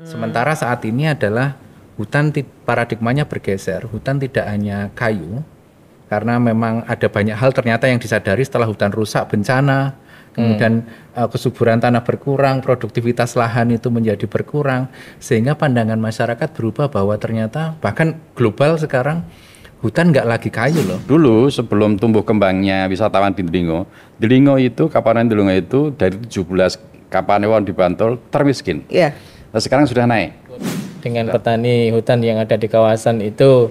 Sementara saat ini adalah hutan paradigmanya bergeser. Hutan tidak hanya kayu, karena memang ada banyak hal ternyata yang disadari setelah hutan rusak, bencana, kemudian kesuburan tanah berkurang, produktivitas lahan itu menjadi berkurang, sehingga pandangan masyarakat berubah bahwa ternyata bahkan global sekarang hutan nggak lagi kayu loh. Dulu sebelum tumbuh kembangnya wisatawan di Delingo itu, Kapanen Delingo itu dari 17 Kapanewon di Bantul termiskin. Iya. Nah, sekarang sudah naik. Dengan petani hutan yang ada di kawasan itu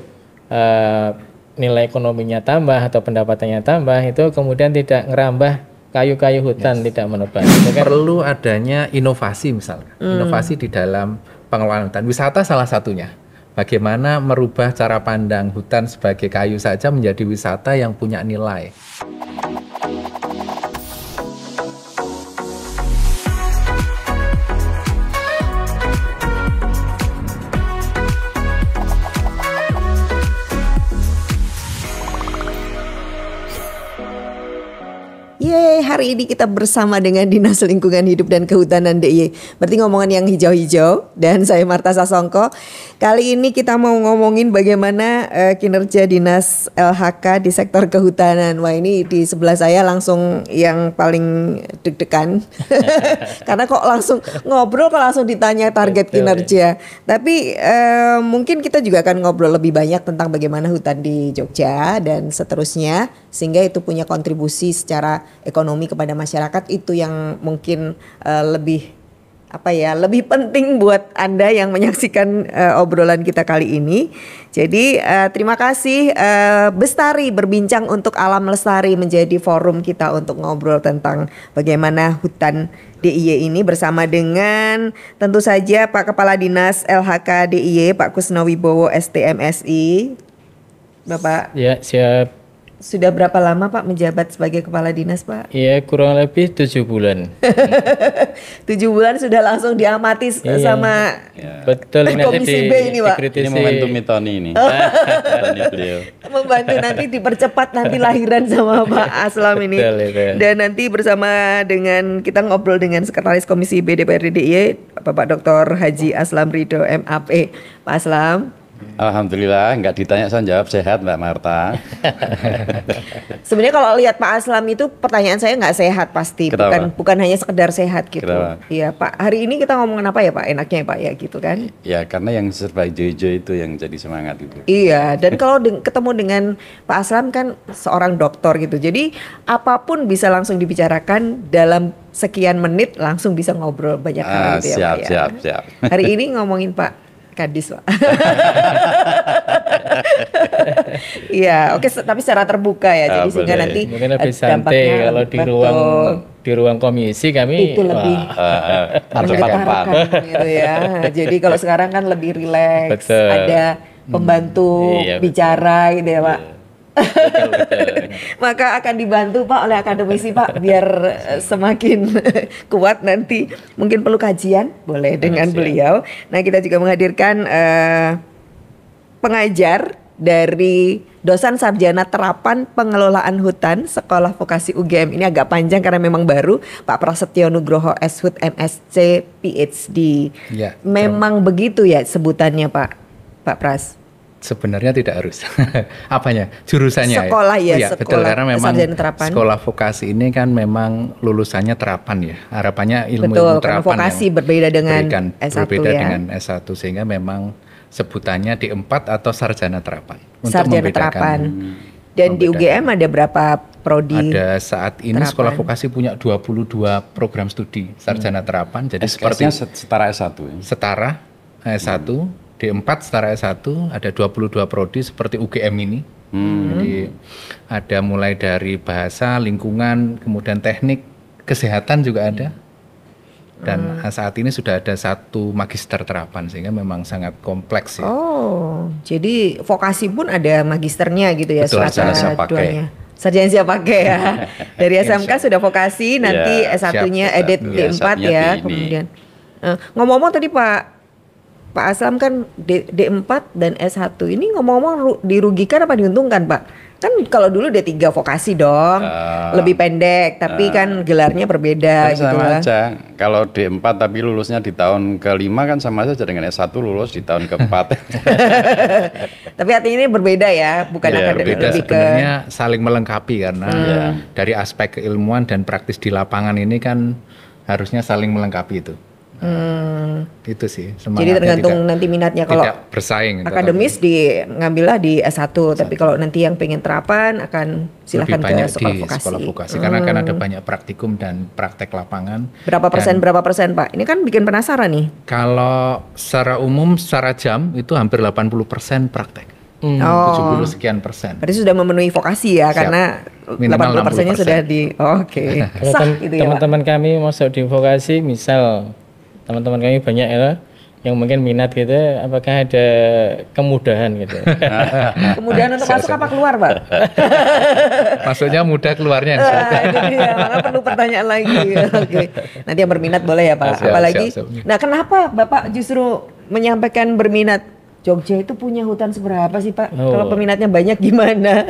nilai ekonominya tambah atau pendapatannya tambah, itu kemudian tidak ngerambah kayu-kayu hutan, tidak menebang. Perlu adanya inovasi misalnya, inovasi di dalam pengelolaan hutan. Wisata salah satunya. Bagaimana merubah cara pandang hutan sebagai kayu saja menjadi wisata yang punya nilai. Yeay, hari ini kita bersama dengan Dinas Lingkungan Hidup dan Kehutanan DIY. Berarti ngomongan yang hijau-hijau, dan saya Marta Sasongko. Kali ini kita mau ngomongin bagaimana kinerja Dinas LHK di sektor kehutanan. Wah, ini di sebelah saya langsung yang paling deg-degan. Karena kok langsung ngobrol, kok langsung ditanya target kinerja. Tapi mungkin kita juga akan ngobrol lebih banyak tentang bagaimana hutan di Jogja dan seterusnya, sehingga itu punya kontribusi secara ekonomi kepada masyarakat. Itu yang mungkin lebih penting buat Anda yang menyaksikan obrolan kita kali ini. Jadi terima kasih Bestari Berbincang untuk Alam Lestari menjadi forum kita untuk ngobrol tentang bagaimana hutan DIY ini, bersama dengan tentu saja Pak Kepala Dinas LHK DIY Pak Kusnowibowo STMSI. Bapak. Ya, siap. Sudah berapa lama Pak menjabat sebagai Kepala Dinas, Pak? Iya, kurang lebih 7 bulan. 7 bulan sudah langsung diamati sama betul, Komisi B ini, Pak. Ini momentum Mitoni ini. Membantu nanti dipercepat nanti lahiran sama Pak Aslam ini. Betul. Dan nanti bersama dengan kita ngobrol dengan Sekretaris Komisi B DPRD DIY, Bapak Dr. Haji Aslam Ridho MAP. Pak Aslam. Alhamdulillah, nggak ditanya saya jawab sehat Mbak Marta. Sebenarnya kalau lihat Pak Aslam itu pertanyaan saya nggak sehat pasti. Bukan hanya sekedar sehat gitu. Iya Pak, hari ini kita ngomongin apa ya Pak, enaknya ya Pak ya gitu kan. Ya karena yang serba hijau-hijau itu yang jadi semangat itu. Iya, dan kalau ketemu dengan Pak Aslam kan seorang dokter gitu. Jadi apapun bisa langsung dibicarakan dalam sekian menit, langsung bisa ngobrol banyak hal gitu ya Pak ya. Siap. Hari ini ngomongin Pak Kadis, Pak. Iya, oke, tapi secara terbuka ya. Jadi sehingga nanti mungkin lebih santai kalau di ruang komisi kami itu lebih tempat gitu ya. Jadi kalau sekarang kan lebih rileks, ada pembantu bicara gitu ya, Pak. Betul. Maka akan dibantu Pak oleh akademisi Pak biar semakin kuat nanti. Mungkin perlu kajian, boleh dengan beliau. Nah, kita juga menghadirkan pengajar dari dosen sarjana terapan pengelolaan hutan Sekolah Vokasi UGM. Ini agak panjang karena memang baru, Pak Prasetyo Nugroho SHUT MSc PhD. Ya, memang begitu ya sebutannya Pak Pras? Sebenarnya tidak harus. Apanya? Jurusannya sekolah ya, sekolah, betul, karena memang sekolah vokasi ini kan memang lulusannya terapan ya. Harapannya ilmu terapan vokasi yang berbeda dengan S1 dengan S1, sehingga memang sebutannya D4 atau sarjana terapan. Sarjana terapan. Dan di UGM ada berapa prodi? Ada saat ini terapan. Sekolah vokasi punya 22 program studi sarjana terapan. Jadi sepertinya setara S1 ya? Setara S1. D4 setara S1, ada 22 prodi seperti UGM ini. Jadi ada mulai dari bahasa, lingkungan, kemudian teknik, kesehatan juga ada. Dan saat ini sudah ada 1 magister terapan, sehingga memang sangat kompleks ya. Oh, jadi vokasi pun ada magisternya gitu ya. Betul, sarjana siap pakai. Sarjana siap pakai ya. Dari SMK sudah vokasi, nanti S1-nya D4 ya. Kemudian ngomong-ngomong tadi Pak Aslam kan D4 dan S1 ini ngomong-ngomong dirugikan apa diuntungkan Pak Kan kalau dulu D3 vokasi dong, lebih pendek, tapi kan gelarnya berbeda Tapi gitu sama lah. aja. Kalau D4 tapi lulusnya di tahun ke-5 kan sama saja dengan S1 lulus di tahun ke-4. Tapi artinya ini berbeda ya, bukan Iya, akademik, Beda lebih ke sebenarnya saling melengkapi karena dari aspek keilmuan dan praktis di lapangan ini kan harusnya saling melengkapi itu. Itu sih jadi semangatnya tergantung tidak, nanti minatnya. Kalau tidak bersaing. akademis ngambillah di S1, tapi kalau nanti yang pengen terapan akan lebih silahkan banyak ke sekolah di vokasi. sekolah vokasi karena kan ada banyak praktikum dan praktek lapangan. Berapa persen Pak? Ini kan bikin penasaran nih. Kalau secara umum secara jam itu hampir 80% praktek. Oh, 70 sekian persen. berarti sudah memenuhi vokasi ya, Siap. karena Minimal 80%-nya 60%. sudah di oke. Kalau Sah gitu ya Pak. teman-teman kami masuk di vokasi, misal teman-teman kami banyak ya yang mungkin minat gitu, apakah ada kemudahan gitu? Kemudian untuk masuk apa keluar Pak? Maksudnya mudah keluarnya. Nah, itu dia, maka perlu pertanyaan lagi. Oke. Nanti yang berminat boleh ya Pak. Siap, Apalagi, siap, siap. nah kenapa Bapak justru menyampaikan berminat? Jogja itu punya hutan seberapa sih Pak? Oh. Kalau peminatnya banyak gimana?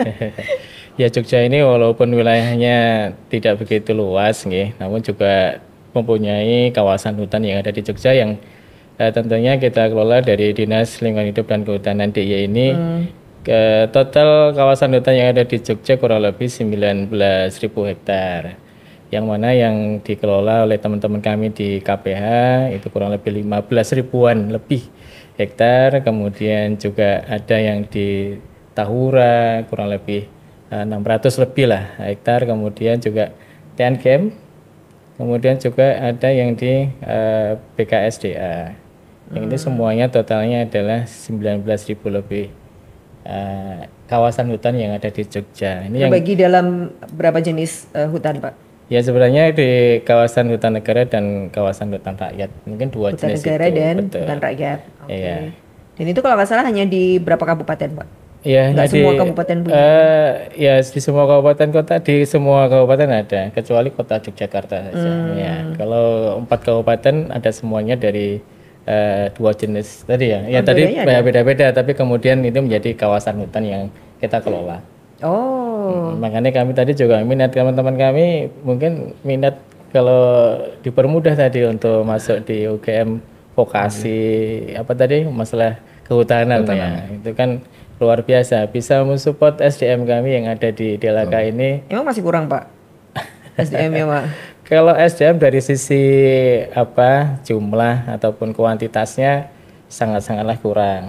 Ya Jogja ini walaupun wilayahnya tidak begitu luas, nggih, namun juga mempunyai kawasan hutan yang ada di Jogja yang tentunya kita kelola dari Dinas Lingkungan Hidup dan Kehutanan DIY ini. Total kawasan hutan yang ada di Jogja kurang lebih 19.000 hektar. Yang mana yang dikelola oleh teman-teman kami di KPH itu kurang lebih 15 ribuan lebih hektar. Kemudian juga ada yang di Tahura kurang lebih 600 lebih lah hektar. Kemudian juga TNGM. Kemudian juga ada yang di BKSDA. Yang ini semuanya totalnya adalah 19.000 lebih kawasan hutan yang ada di Jogja. Ini yang Terbagi dalam berapa jenis hutan Pak? ya sebenarnya di kawasan hutan negara dan kawasan hutan rakyat. Mungkin dua Hutan jenis negara itu. dan Betul. hutan rakyat. Oke. Iya. Dan itu kalau nggak salah hanya di berapa kabupaten Pak? Iya, Nggak jadi, semua kabupaten punya. ya di semua kabupaten kota, di semua kabupaten ada, kecuali kota Yogyakarta saja. Ya, kalau 4 kabupaten ada semuanya dari 2 jenis tadi ya. Ya tadi bedanya ada? beda-beda, tapi kemudian itu menjadi kawasan hutan yang kita kelola. Oh, Makanya kami tadi juga minat teman-teman kami mungkin minat kalau dipermudah tadi untuk masuk di UGM vokasi apa tadi masalah kehutanan ya. Itu kan luar biasa bisa mensupport SDM kami yang ada di DLHK ini. emang masih kurang Pak SDM-nya Pak? Kalau SDM dari sisi apa jumlah ataupun kuantitasnya sangat-sangatlah kurang.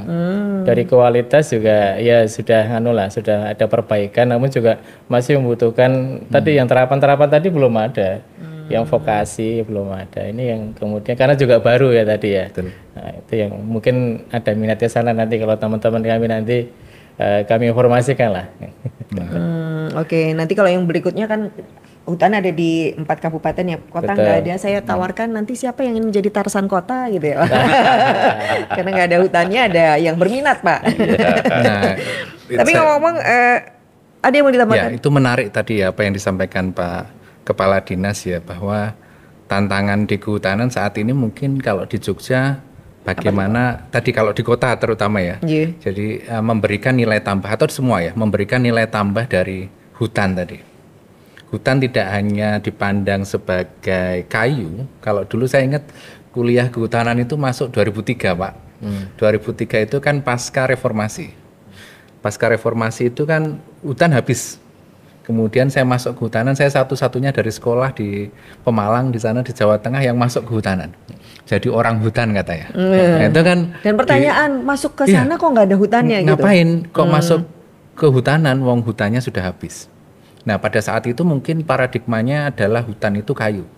Dari kualitas juga ya sudah sudah ada perbaikan, namun juga masih membutuhkan tadi yang terapan-terapan tadi belum ada. Yang vokasi belum ada. Ini yang kemudian karena juga baru ya tadi ya. Nah, itu yang mungkin ada minatnya sana nanti kalau teman-teman kami nanti kami informasikan lah. Oke, nanti kalau yang berikutnya kan hutan ada di 4 kabupaten ya, kota nggak ada. Saya tawarkan nanti siapa yang ingin menjadi Tarsan kota gitu ya, karena nggak ada hutannya, ada yang berminat Pak. Nah, Tapi ngomong-ngomong, ada yang mau ya ditambahkan? itu menarik tadi ya apa yang disampaikan Pak Kepala Dinas ya bahwa tantangan di kehutanan saat ini mungkin kalau di Jogja bagaimana tadi kalau di kota terutama ya. Iya. Jadi memberikan nilai tambah atau semua ya memberikan nilai tambah dari hutan tadi. Hutan tidak hanya dipandang sebagai kayu. Kalau dulu saya ingat kuliah kehutanan itu masuk 2003 Pak. 2003 itu kan pasca reformasi. Pasca reformasi itu kan hutan habis. Kemudian saya masuk kehutanan, saya satu-satunya dari sekolah di Pemalang di sana di Jawa Tengah yang masuk kehutanan. Jadi orang hutan katanya. Nah, itu kan Dan pertanyaan, masuk ke sana kok nggak ada hutannya gitu? ngapain kok masuk ke hutanan, wong hutannya sudah habis. Nah pada saat itu mungkin paradigmanya adalah hutan itu kayu.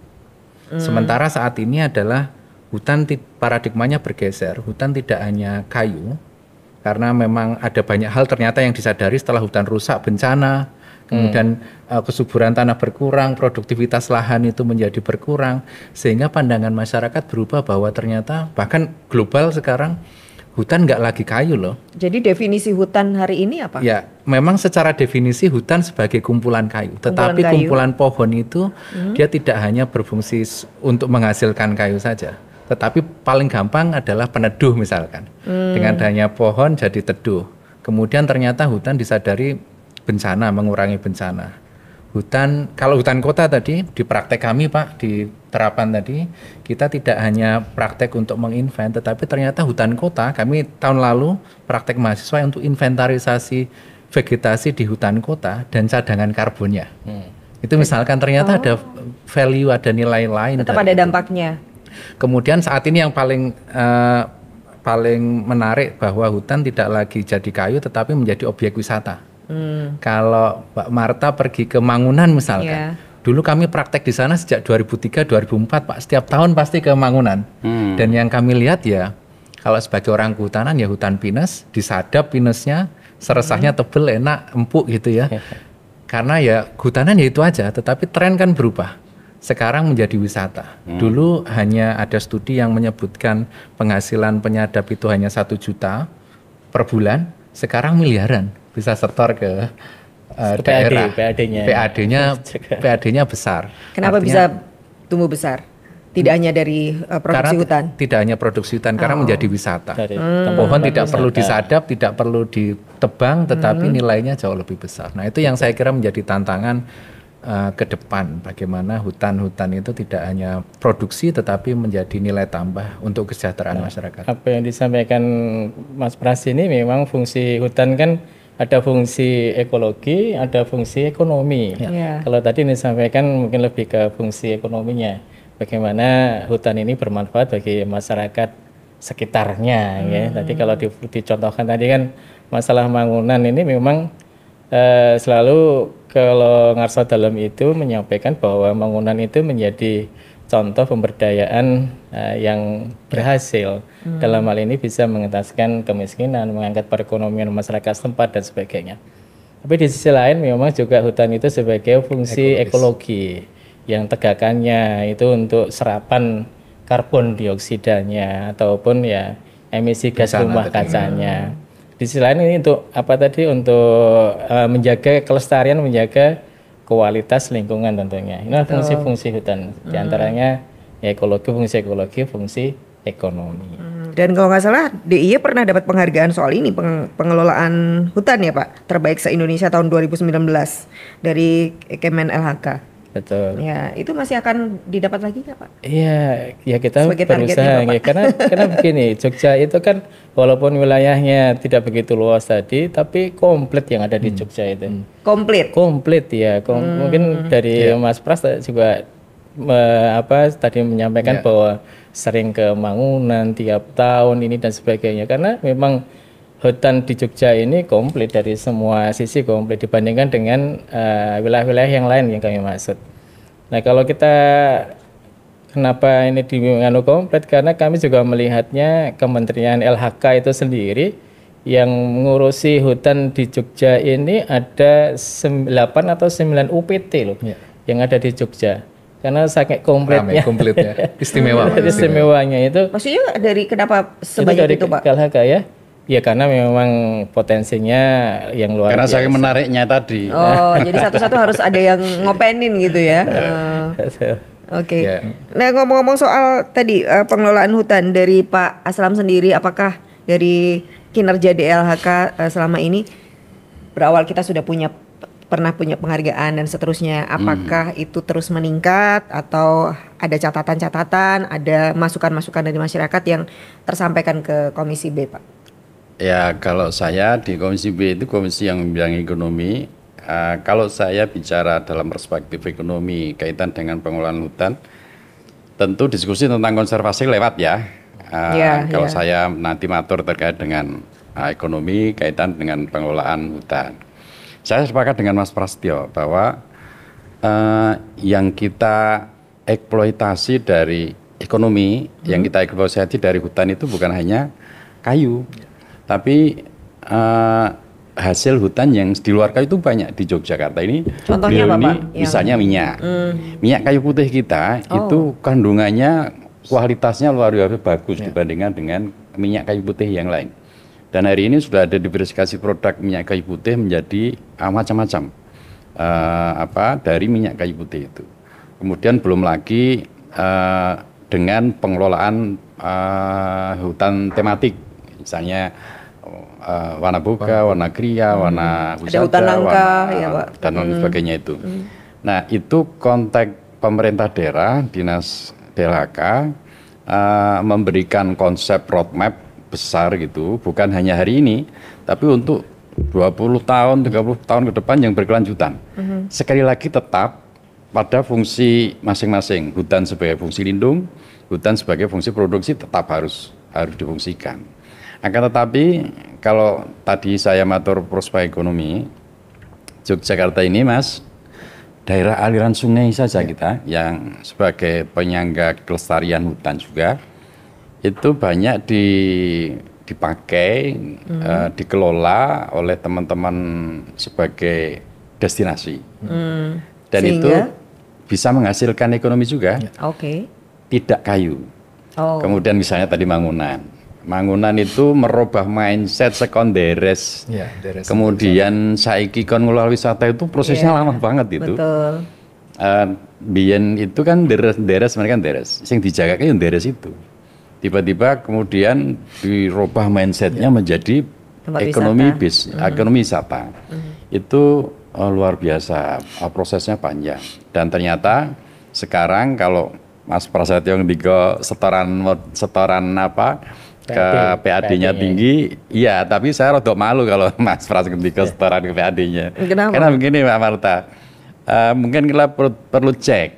Sementara saat ini adalah hutan paradigmanya bergeser. Hutan tidak hanya kayu, karena memang ada banyak hal ternyata yang disadari setelah hutan rusak, bencana, kemudian kesuburan tanah berkurang, produktivitas lahan itu menjadi berkurang, sehingga pandangan masyarakat berubah bahwa ternyata bahkan global sekarang hutan nggak lagi kayu loh. Jadi definisi hutan hari ini apa? Ya, memang secara definisi hutan sebagai kumpulan kayu. Tetapi kayu. kumpulan pohon itu dia tidak hanya berfungsi untuk menghasilkan kayu saja. Tetapi paling gampang adalah peneduh misalkan. Dengan adanya pohon jadi teduh. Kemudian ternyata hutan disadari bencana, mengurangi bencana. Kalau hutan kota tadi di praktek kami Pak, di terapan tadi kita tidak hanya praktek untuk menginvent, tetapi ternyata hutan kota kami tahun lalu praktek mahasiswa untuk inventarisasi vegetasi di hutan kota dan cadangan karbonnya. Itu misalkan ternyata ada value, ada nilai lain. Tetap ada dampaknya. Kemudian saat ini yang paling menarik bahwa hutan tidak lagi jadi kayu tetapi menjadi objek wisata. Kalau Mbak Marta pergi ke Mangunan misalkan, dulu kami praktek di sana sejak 2003-2004 Pak, setiap tahun pasti ke Mangunan. Dan yang kami lihat ya, kalau sebagai orang kehutanan ya hutan pinus, disadap pinusnya, seresahnya tebel, enak, empuk gitu ya. Karena ya kehutanan ya itu aja, tetapi tren kan berubah. Sekarang menjadi wisata. Dulu hanya ada studi yang menyebutkan penghasilan penyadap itu hanya 1 juta per bulan, sekarang miliaran. Bisa setor ke daerah. PAD-nya besar. Kenapa bisa tumbuh besar? Tidak hanya dari produksi hutan? Tidak hanya produksi hutan, karena menjadi wisata. Pohon tidak perlu disadap, tidak perlu ditebang, tetapi nilainya jauh lebih besar. Nah itu yang saya kira menjadi tantangan ke depan. Bagaimana hutan-hutan itu tidak hanya produksi, tetapi menjadi nilai tambah untuk kesejahteraan masyarakat. Apa yang disampaikan Mas Pras ini memang fungsi hutan kan ada fungsi ekologi, ada fungsi ekonomi. Kalau tadi disampaikan mungkin lebih ke fungsi ekonominya. Bagaimana hutan ini bermanfaat bagi masyarakat sekitarnya. Ya. Tadi kalau dicontohkan tadi kan masalah Mangunan ini memang selalu kalau Ngarsa Dalem itu menyampaikan bahwa Mangunan itu menjadi contoh pemberdayaan yang berhasil. Dalam hal ini bisa mengentaskan kemiskinan, mengangkat perekonomian masyarakat setempat dan sebagainya. Tapi di sisi lain memang juga hutan itu sebagai fungsi ekologi yang tegakannya itu untuk serapan karbon dioksidanya ataupun ya emisi gas rumah kacanya. Di sisi lain ini untuk apa tadi, untuk menjaga kelestarian, menjaga kualitas lingkungan tentunya. Ini fungsi-fungsi hutan. Di antaranya ya fungsi ekologi, fungsi ekonomi. Dan kalau nggak salah DIY pernah dapat penghargaan soal ini, pengelolaan hutan ya Pak, terbaik se-Indonesia tahun 2019 dari Kemen LHK. Betul. Ya, itu masih akan didapat lagi nggak Pak? Iya, ya kita Sebagai berusaha ya, karena begini, Jogja itu kan walaupun wilayahnya tidak begitu luas tadi, tapi komplit yang ada di Jogja itu. Komplit ya. Mungkin dari Mas Pras juga tadi menyampaikan bahwa sering ke Mangunan tiap tahun ini dan sebagainya, karena memang hutan di Jogja ini komplit dari semua sisi, komplit dibandingkan dengan wilayah-wilayah yang lain yang kami maksud. Nah kalau kita kenapa ini dianu komplit, karena kami juga melihatnya Kementerian LHK itu sendiri yang mengurusi hutan di Jogja ini ada 8 atau 9 UPT loh yang ada di Jogja. Karena saking komplitnya, istimewanya itu. Maksudnya dari kenapa sebanyak itu Pak? LHK ya? Ya karena memang potensinya yang luar biasa. Karena saking menariknya tadi. Oh, jadi satu-satu harus ada yang ngopenin gitu ya. Oke. Nah ngomong-ngomong soal tadi pengelolaan hutan dari Pak Aslam sendiri, apakah dari kinerja DLHK selama ini berawal kita sudah pernah punya penghargaan dan seterusnya, apakah itu terus meningkat atau ada catatan-catatan, ada masukan-masukan dari masyarakat yang tersampaikan ke Komisi B Pak? Ya kalau saya di Komisi B itu komisi yang membidangi ekonomi. Kalau saya bicara dalam perspektif ekonomi kaitan dengan pengelolaan hutan, tentu diskusi tentang konservasi lewat ya. Kalau saya nanti matur terkait dengan ekonomi kaitan dengan pengelolaan hutan. Saya sepakat dengan Mas Prasetyo bahwa yang kita eksploitasi dari ekonomi, yang kita eksploitasi dari hutan itu bukan hanya kayu, tapi hasil hutan yang di luar kayu itu banyak di Yogyakarta ini. Contohnya apa Pak? Misalnya minyak. Minyak kayu putih kita itu kandungannya kualitasnya luar biasa bagus dibandingkan dengan minyak kayu putih yang lain. Dan hari ini sudah ada diversifikasi produk minyak kayu putih menjadi macam-macam dari minyak kayu putih itu. Kemudian belum lagi dengan pengelolaan hutan tematik, misalnya warna boga, warna kriya, warna Ada wisata, hutan nangka, warna ya, Pak. dan lain sebagainya itu. Nah, itu konteks pemerintah daerah, dinas DLHK memberikan konsep roadmap besar gitu, bukan hanya hari ini, tapi untuk 20 tahun, 30 tahun ke depan yang berkelanjutan. Sekali lagi tetap pada fungsi masing-masing. Hutan sebagai fungsi lindung, hutan sebagai fungsi produksi tetap harus difungsikan. Akan tetapi kalau tadi saya matur prospek ekonomi, Yogyakarta ini Mas, daerah aliran sungai saja kita yang sebagai penyangga kelestarian hutan juga, itu banyak dipakai, dikelola oleh teman-teman sebagai destinasi. Dan Sehingga? itu bisa menghasilkan ekonomi juga, Oke. tidak kayu. Oh. Kemudian misalnya tadi Mangunan. Mangunan itu merubah mindset sekonderes. Ya, deres. Kemudian saiki kon ngelola wisata itu prosesnya lama banget itu. Betul. Biyen itu kan deres mereka kan deres. Sing dijagake yang deres itu. Tiba-tiba kemudian dirubah mindsetnya menjadi Tempat ekonomi wisata. ekonomi wisata. Itu luar biasa, prosesnya panjang. Dan ternyata sekarang kalau Mas Prasetyo ngendika setoran apa ke PAD-nya tinggi, iya, tapi saya rodok malu kalau Mas Pras ngendika setoran ke PAD-nya. Kenapa? Karena begini Mbak Marta, mungkin kita perlu cek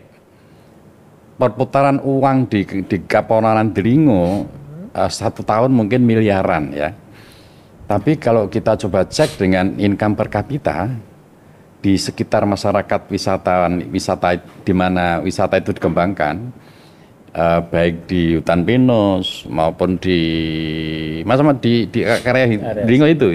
perputaran uang di Kaponalan Delingo 1 tahun mungkin miliaran ya. Tapi kalau kita coba cek dengan income per kapita di sekitar masyarakat wisata di mana wisata itu dikembangkan, baik di hutan pinus maupun di area Delingo itu.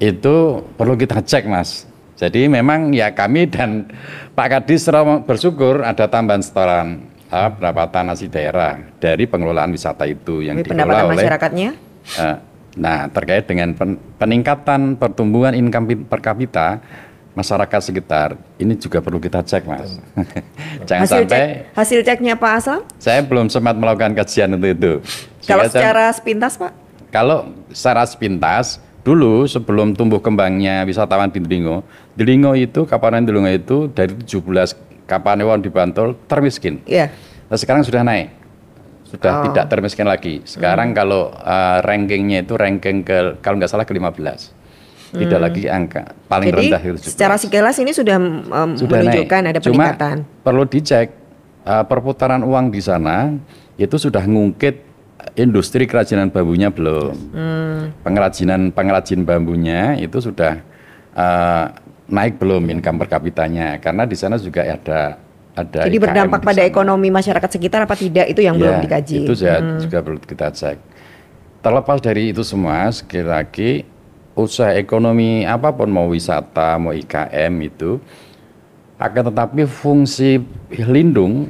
Itu perlu kita cek Mas. Jadi memang ya kami dan Pak Kadis bersyukur ada tambahan setoran pendapatan asli daerah dari pengelolaan wisata itu yang dikelola Pendapatan oleh masyarakatnya? Nah, terkait dengan peningkatan pertumbuhan income per kapita masyarakat sekitar, ini juga perlu kita cek, Mas. Jangan sampai hasil ceknya Pak Aslam? saya belum sempat melakukan kajian untuk itu. Kalau Sehingga secara sepintas Pak? kalau secara sepintas, dulu sebelum tumbuh kembangnya wisatawan di Delingo itu, Kapanewon Delingo itu dari 17 Kapanewon di Bantul termiskin. Iya. Nah, sekarang sudah naik, sudah tidak termiskin lagi. Sekarang kalau rankingnya itu ranking kalau nggak salah ke-15, tidak lagi angka paling Jadi, rendah itu 17. secara sekilas ini sudah menunjukkan naik. ada peningkatan. Cuma perlu dicek perputaran uang di sana itu sudah ngungkit industri kerajinan bambunya belum. Pengrajin bambunya itu sudah naik belum income per kapitanya, karena di sana juga ada Jadi IKM berdampak di pada sana. ekonomi masyarakat sekitar apa tidak itu yang belum dikaji. Itu juga perlu kita cek. Terlepas dari itu semua, sekali lagi usaha ekonomi apapun, mau wisata, mau IKM itu, akan tetapi fungsi lindung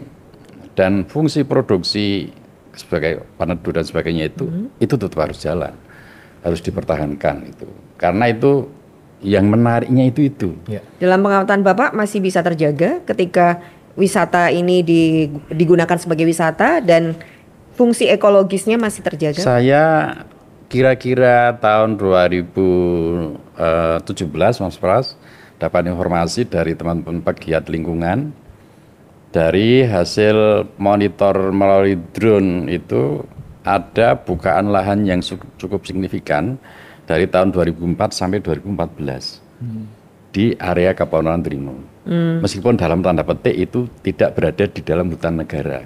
dan fungsi produksi sebagai peneduh dan sebagainya itu tetap harus jalan, harus dipertahankan itu. Karena itu yang menariknya itu. Ya. Dalam pengamatan Bapak masih bisa terjaga ketika wisata ini digunakan sebagai wisata dan fungsi ekologisnya masih terjaga? Saya kira-kira tahun 2017 Mas Pras dapat informasi dari teman-teman pegiat lingkungan, dari hasil monitor melalui drone itu ada bukaan lahan yang cukup signifikan dari tahun 2004 sampai 2014 di area Kaponalan Delingo. Meskipun dalam tanda petik itu tidak berada di dalam hutan negara,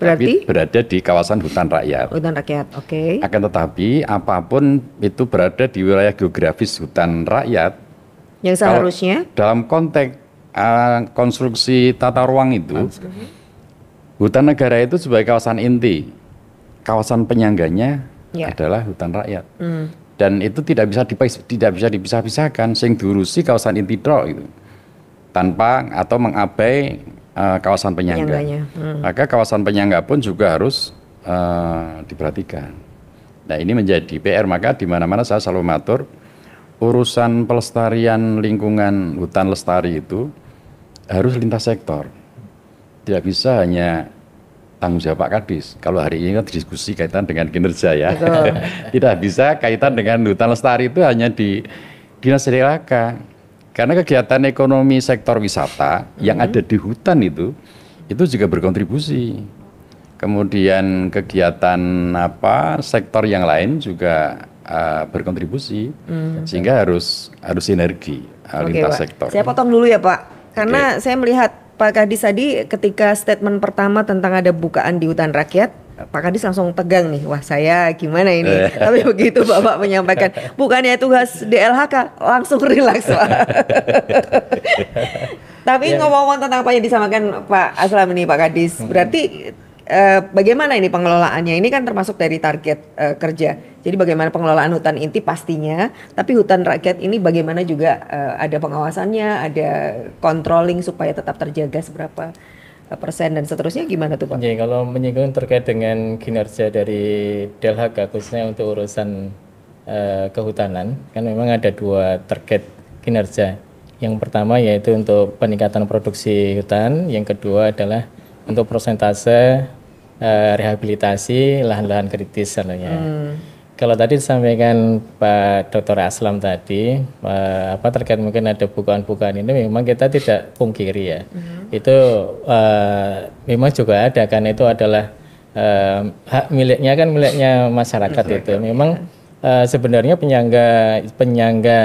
Berarti? tapi berada di kawasan hutan rakyat. Hutan rakyat, oke. Akan tetapi apapun itu berada di wilayah geografis hutan rakyat, Yang seharusnya? dalam konteks konstruksi tata ruang itu, hutan negara itu sebagai kawasan inti, kawasan penyangganya adalah hutan rakyat. Dan itu tidak bisa dipisah-pisahkan, sing diurusi kawasan inti tok itu, tanpa atau mengabai kawasan penyangga. Maka kawasan penyangga pun juga harus diperhatikan. Nah, ini menjadi PR, maka di mana-mana saya selalu matur urusan pelestarian lingkungan hutan lestari itu harus lintas sektor. Tidak bisa hanya tanggung jawab Pak Kadis. Kalau hari ini kan diskusi kaitan dengan kinerja ya. Tidak bisa kaitan dengan hutan lestari itu hanya di Dinas DLHK. Karena kegiatan ekonomi sektor wisata yang ada di hutan itu juga berkontribusi. Kemudian kegiatan sektor yang lain juga berkontribusi. Sehingga harus sinergi lintas Pak. sektor. Saya potong dulu ya Pak. Karena saya melihat Pak Kadis tadi ketika statement pertama tentang ada bukaan di hutan rakyat, Pak Kadis langsung tegang nih, wah saya gimana ini. Tapi begitu Bapak menyampaikan, bukannya tugas DLHK, langsung rileks Pak. Tapi ngomong-ngomong tentang apa yang disampaikan Pak Aslam ini Pak Kadis, berarti bagaimana ini pengelolaannya? Ini kan termasuk dari target kerja. Jadi bagaimana pengelolaan hutan inti pastinya, tapi hutan rakyat ini bagaimana juga ada pengawasannya, ada controlling supaya tetap terjaga seberapa persen dan seterusnya, gimana tuh Pak? Jadi kalau menyinggung terkait dengan kinerja dari DLHK khususnya untuk urusan kehutanan, kan memang ada 2 target kinerja. Yang pertama yaitu untuk peningkatan produksi hutan, yang kedua adalah untuk persentase rehabilitasi lahan-lahan kritis sebenarnya. Kalau tadi disampaikan Pak Dr. Aslam tadi, terkait mungkin ada bukaan-bukaan ini memang kita tidak pungkiri ya. Itu memang juga ada, karena itu adalah hak miliknya, kan miliknya masyarakat itu. Memang sebenarnya penyangga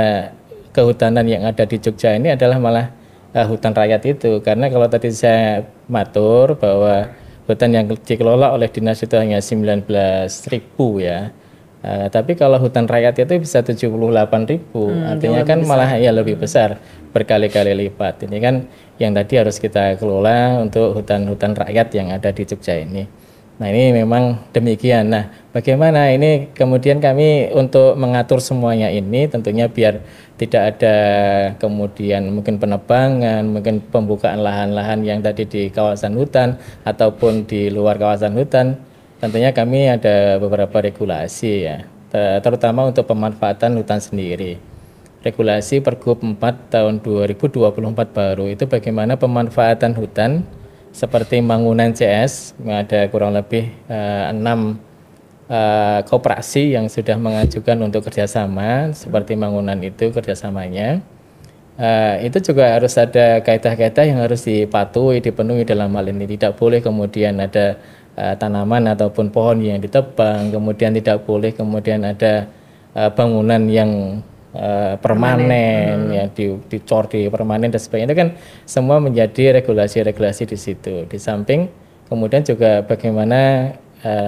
kehutanan yang ada di Jogja ini adalah malah hutan rakyat itu. Karena kalau tadi saya matur bahwa hutan yang dikelola oleh dinas itu hanya 19.000 ya. Tapi kalau hutan rakyat itu bisa 78.000, artinya kan malah ya lebih besar, berkali-kali lipat. Ini kan yang tadi harus kita kelola untuk hutan-hutan rakyat yang ada di Jogja ini. Nah ini memang demikian. Nah bagaimana ini kemudian kami untuk mengatur semuanya ini tentunya biar tidak ada kemudian mungkin penebangan, mungkin pembukaan lahan-lahan yang tadi di kawasan hutan ataupun di luar kawasan hutan. Tentunya kami ada beberapa regulasi ya, terutama untuk pemanfaatan hutan sendiri. Regulasi Pergub 4 tahun 2024 baru itu bagaimana pemanfaatan hutan seperti bangunan CS, ada kurang lebih 6 koperasi yang sudah mengajukan untuk kerjasama, seperti bangunan itu kerjasamanya. Itu juga harus ada kaidah-kaidah yang harus dipatuhi, dipenuhi dalam hal ini. Tidak boleh kemudian ada tanaman ataupun pohon yang ditebang, kemudian tidak boleh kemudian ada bangunan yang permanen ya dicor di permanen dan sebagainya. Itu kan semua menjadi regulasi-regulasi di situ. Di samping kemudian juga bagaimana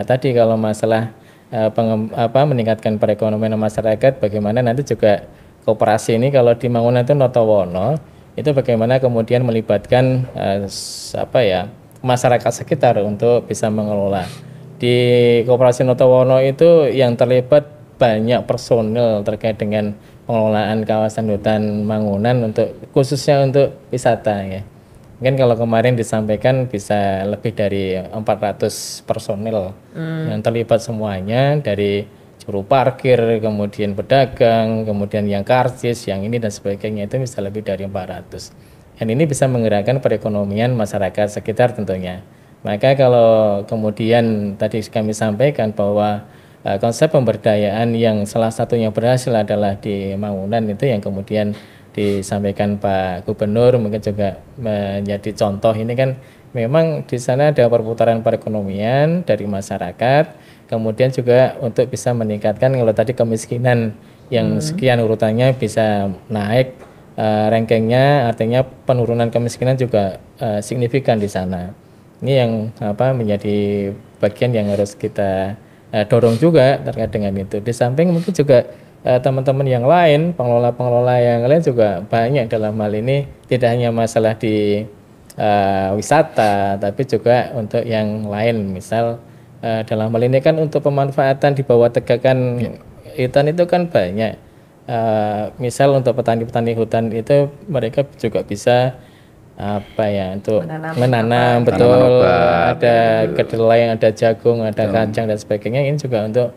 tadi kalau masalah meningkatkan perekonomian masyarakat, bagaimana nanti juga koperasi ini kalau di bangunan itu Notowono itu bagaimana kemudian melibatkan masyarakat sekitar untuk bisa mengelola. Di Koperasi Notowono itu yang terlibat banyak personil terkait dengan pengelolaan kawasan hutan bangunan khususnya untuk wisata ya. Mungkin kalau kemarin disampaikan bisa lebih dari 400 personil yang terlibat semuanya, dari juru parkir, kemudian pedagang, kemudian yang karcis, yang ini dan sebagainya, itu bisa lebih dari 400. Dan ini bisa menggerakkan perekonomian masyarakat sekitar tentunya. Maka kalau kemudian tadi kami sampaikan bahwa konsep pemberdayaan yang salah satunya berhasil adalah di bangunan itu yang kemudian disampaikan Pak Gubernur, mungkin juga menjadi contoh. Ini kan memang di sana ada perputaran perekonomian dari masyarakat, kemudian juga untuk bisa meningkatkan kalau tadi kemiskinan yang sekian urutannya bisa naik rankingnya, artinya penurunan kemiskinan juga signifikan di sana. Ini yang menjadi bagian yang harus kita dorong juga terkait dengan itu. Di samping mungkin juga teman-teman yang lain, pengelola-pengelola yang lain juga banyak dalam hal ini, tidak hanya masalah di wisata, tapi juga untuk yang lain. Misal dalam hal ini kan untuk pemanfaatan di bawah tegakan hutan itu kan banyak. Misal untuk petani-petani hutan itu mereka juga bisa untuk menanam betul, ada kedelai, ada jagung, ada kacang dan sebagainya. Ini juga untuk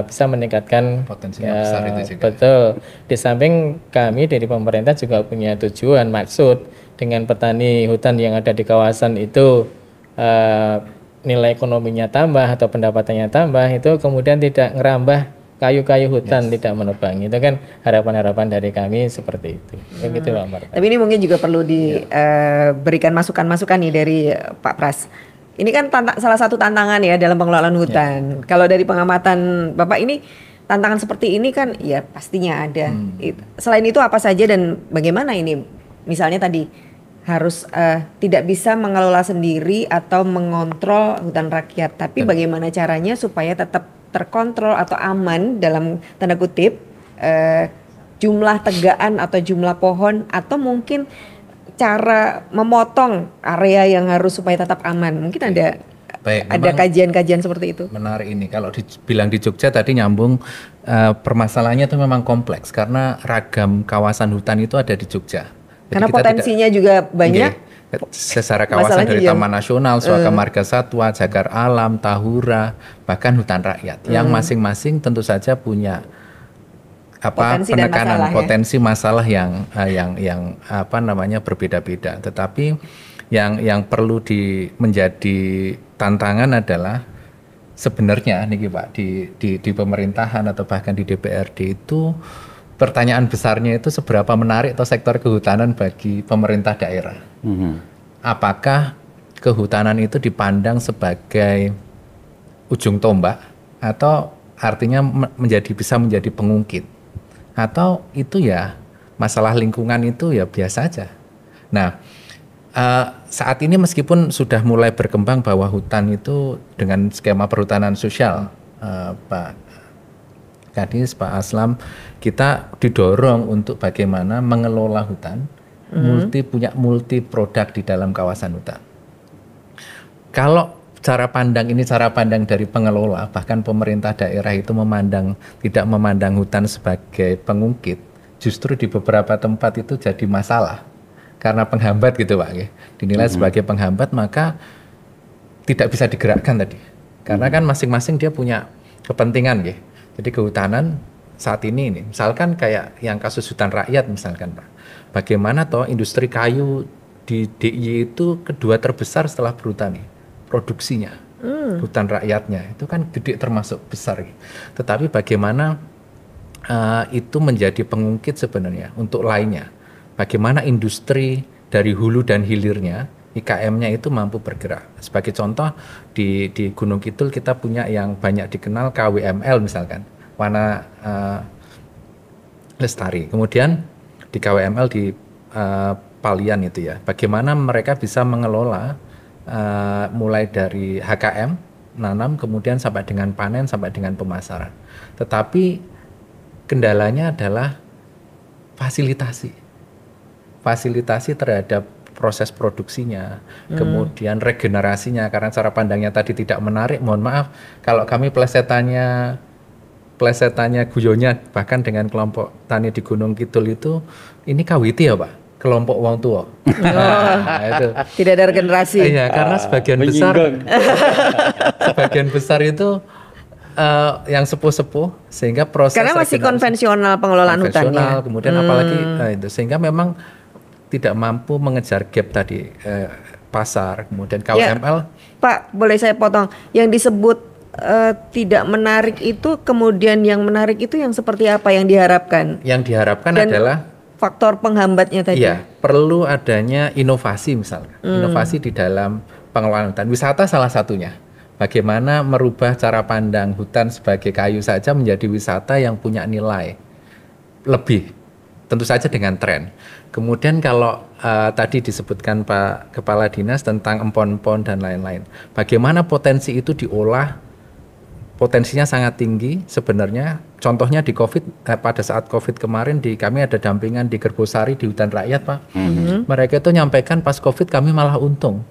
bisa meningkatkan potensinya besar itu juga. Betul. Di samping kami dari pemerintah juga punya tujuan maksud dengan petani hutan yang ada di kawasan itu nilai ekonominya tambah atau pendapatannya tambah, itu kemudian tidak ngerambah kayu-kayu hutan, tidak menebangi. Itu kan harapan-harapan dari kami seperti itu. Begitu Pak Marta. Tapi ini mungkin juga perlu diberikan masukan-masukan nih dari Pak Pras. Ini kan salah satu tantangan ya dalam pengelolaan hutan. Kalau dari pengamatan Bapak ini, tantangan seperti ini kan ya pastinya ada. Selain itu apa saja dan bagaimana ini? Misalnya tadi harus tidak bisa mengelola sendiri atau mengontrol hutan rakyat. Tapi bagaimana caranya supaya tetap terkontrol atau aman dalam tanda kutip jumlah tegaan atau jumlah pohon, atau mungkin cara memotong area yang harus supaya tetap aman. Mungkin ada kajian-kajian seperti itu. Menarik ini. Kalau dibilang di Jogja tadi nyambung, permasalahannya itu memang kompleks karena ragam kawasan hutan itu ada di Jogja. Jadi karena potensinya juga banyak. Secara kawasan dari Taman Nasional, Suaka Marga Satwa, Jagar Alam, Tahura, bahkan hutan rakyat yang masing-masing tentu saja punya penekanan potensi masalah yang berbeda-beda. Tetapi yang perlu menjadi tantangan adalah sebenarnya nih Pak di pemerintahan atau bahkan di DPRD itu pertanyaan besarnya itu seberapa menarik atau sektor kehutanan bagi pemerintah daerah. Apakah kehutanan itu dipandang sebagai ujung tombak atau artinya bisa menjadi pengungkit, atau itu ya masalah lingkungan itu ya biasa aja. Nah, saat ini meskipun sudah mulai berkembang bahwa hutan itu dengan skema perhutanan sosial, Pak Kadis, Pak Aslam, kita didorong untuk bagaimana mengelola hutan, punya multi produk di dalam kawasan hutan. Kalau cara pandang dari pengelola, bahkan pemerintah daerah itu tidak memandang hutan sebagai pengungkit, justru di beberapa tempat itu jadi masalah karena penghambat gitu Pak. Dinilai sebagai penghambat, maka tidak bisa digerakkan tadi. Karena kan masing-masing dia punya kepentingan ya. Jadi kehutanan saat ini misalkan kayak yang kasus hutan rakyat misalkan Pak. Bagaimana toh industri kayu di DIY itu kedua terbesar setelah perhutani produksinya. Hutan rakyatnya itu kan gede termasuk besar. Tetapi bagaimana itu menjadi pengungkit sebenarnya untuk lainnya. Bagaimana industri dari hulu dan hilirnya, IKM-nya itu mampu bergerak. Sebagai contoh di Gunung Kidul kita punya yang banyak dikenal KWML misalkan, Wana Lestari. Kemudian di KWML di Palian itu ya, bagaimana mereka bisa mengelola mulai dari HKM, nanam, kemudian sampai dengan panen, sampai dengan pemasaran. Tetapi kendalanya adalah fasilitasi terhadap proses produksinya, kemudian regenerasinya, karena cara pandangnya tadi tidak menarik. Mohon maaf kalau kami plesetannya guyonya bahkan dengan kelompok tani di Gunung Kidul itu ini kawiti ya Pak, kelompok wong tua. Itu tidak ada regenerasi. Iya, karena sebagian besar itu yang sepuh-sepuh, sehingga proses karena masih konvensional pengelolaan hutannya. Kemudian apalagi itu sehingga memang tidak mampu mengejar gap tadi pasar, kemudian KWML. Ya, Pak, boleh saya potong? Yang disebut tidak menarik itu, kemudian yang menarik itu yang seperti apa yang diharapkan? Yang diharapkan adalah faktor penghambatnya tadi. Iya, perlu adanya inovasi misalnya, inovasi di dalam pengelolaan hutan. Wisata salah satunya. Bagaimana merubah cara pandang hutan sebagai kayu saja menjadi wisata yang punya nilai lebih. Tentu saja dengan tren. Kemudian kalau tadi disebutkan Pak Kepala Dinas tentang empon-empon dan lain-lain. Bagaimana potensi itu diolah, potensinya sangat tinggi sebenarnya. Contohnya di COVID, pada saat COVID kemarin kami ada dampingan di Gerbosari di hutan rakyat Pak. Mereka itu nyampaikan pas COVID kami malah untung.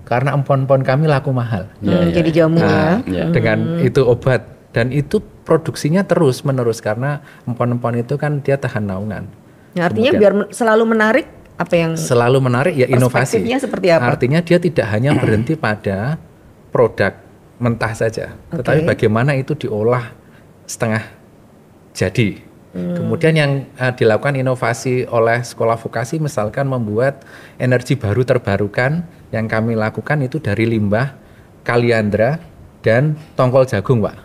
Karena empon-empon kami laku mahal. Jadi jamu dengan itu obat. Dan itu produksinya terus menerus karena empon-empon itu kan dia tahan naungan. Nah, artinya biar selalu menarik, apa yang selalu menarik ya inovasi. Perspektifnya seperti apa? Artinya dia tidak hanya berhenti pada produk mentah saja, tetapi bagaimana itu diolah setengah jadi. Kemudian yang dilakukan inovasi oleh sekolah vokasi misalkan membuat energi baru terbarukan yang kami lakukan itu dari limbah kaliandra, dan tongkol jagung, Pak.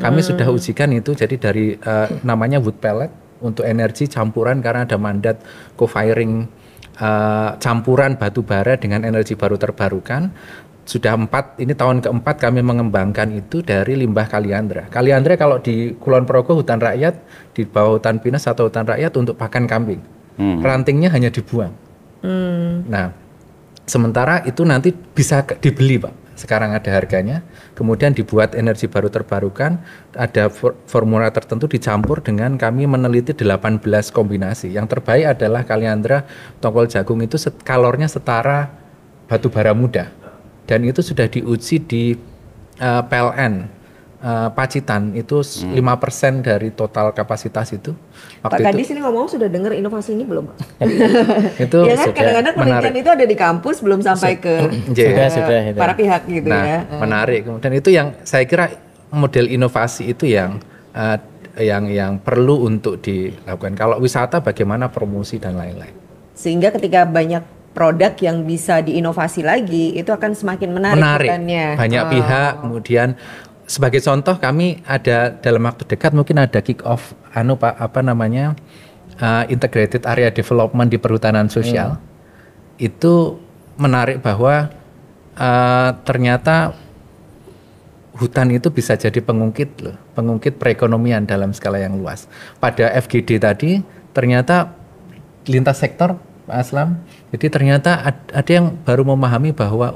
Kami sudah ujikan itu, jadi dari namanya wood pellet untuk energi campuran karena ada mandat co-firing campuran batu bara dengan energi baru terbarukan. Sudah 4, ini tahun keempat kami mengembangkan itu dari limbah kaliandra. Kaliandra kalau di Kulon Progo hutan rakyat, di bawah hutan pinus atau hutan rakyat untuk pakan kambing. Rantingnya hanya dibuang. Nah, sementara itu nanti bisa dibeli, Pak. Sekarang ada harganya, kemudian dibuat energi baru terbarukan, ada formula tertentu dicampur dengan kami meneliti 18 kombinasi. Yang terbaik adalah kaliandra, tongkol jagung itu kalornya setara batu bara muda. Dan itu sudah diuji di PLN Pacitan, itu 5% dari total kapasitas itu. Pak Kadis ini ngomong sudah dengar inovasi ini belum, Pak? Itu ya kan kadang-kadang penelitian itu ada di kampus belum sampai ke sudah, para pihak gitu ya. Menarik. Kemudian itu yang saya kira model inovasi itu yang perlu untuk dilakukan. Kalau wisata bagaimana promosi dan lain-lain. Sehingga ketika banyak produk yang bisa diinovasi lagi itu akan semakin menarik. Banyak pihak. Kemudian sebagai contoh kami ada dalam waktu dekat mungkin ada kick off integrated area development di perhutanan sosial. Itu menarik bahwa ternyata hutan itu bisa jadi pengungkit perekonomian dalam skala yang luas. Pada FGD tadi ternyata lintas sektor, Pak Aslam, jadi ternyata ada yang baru memahami bahwa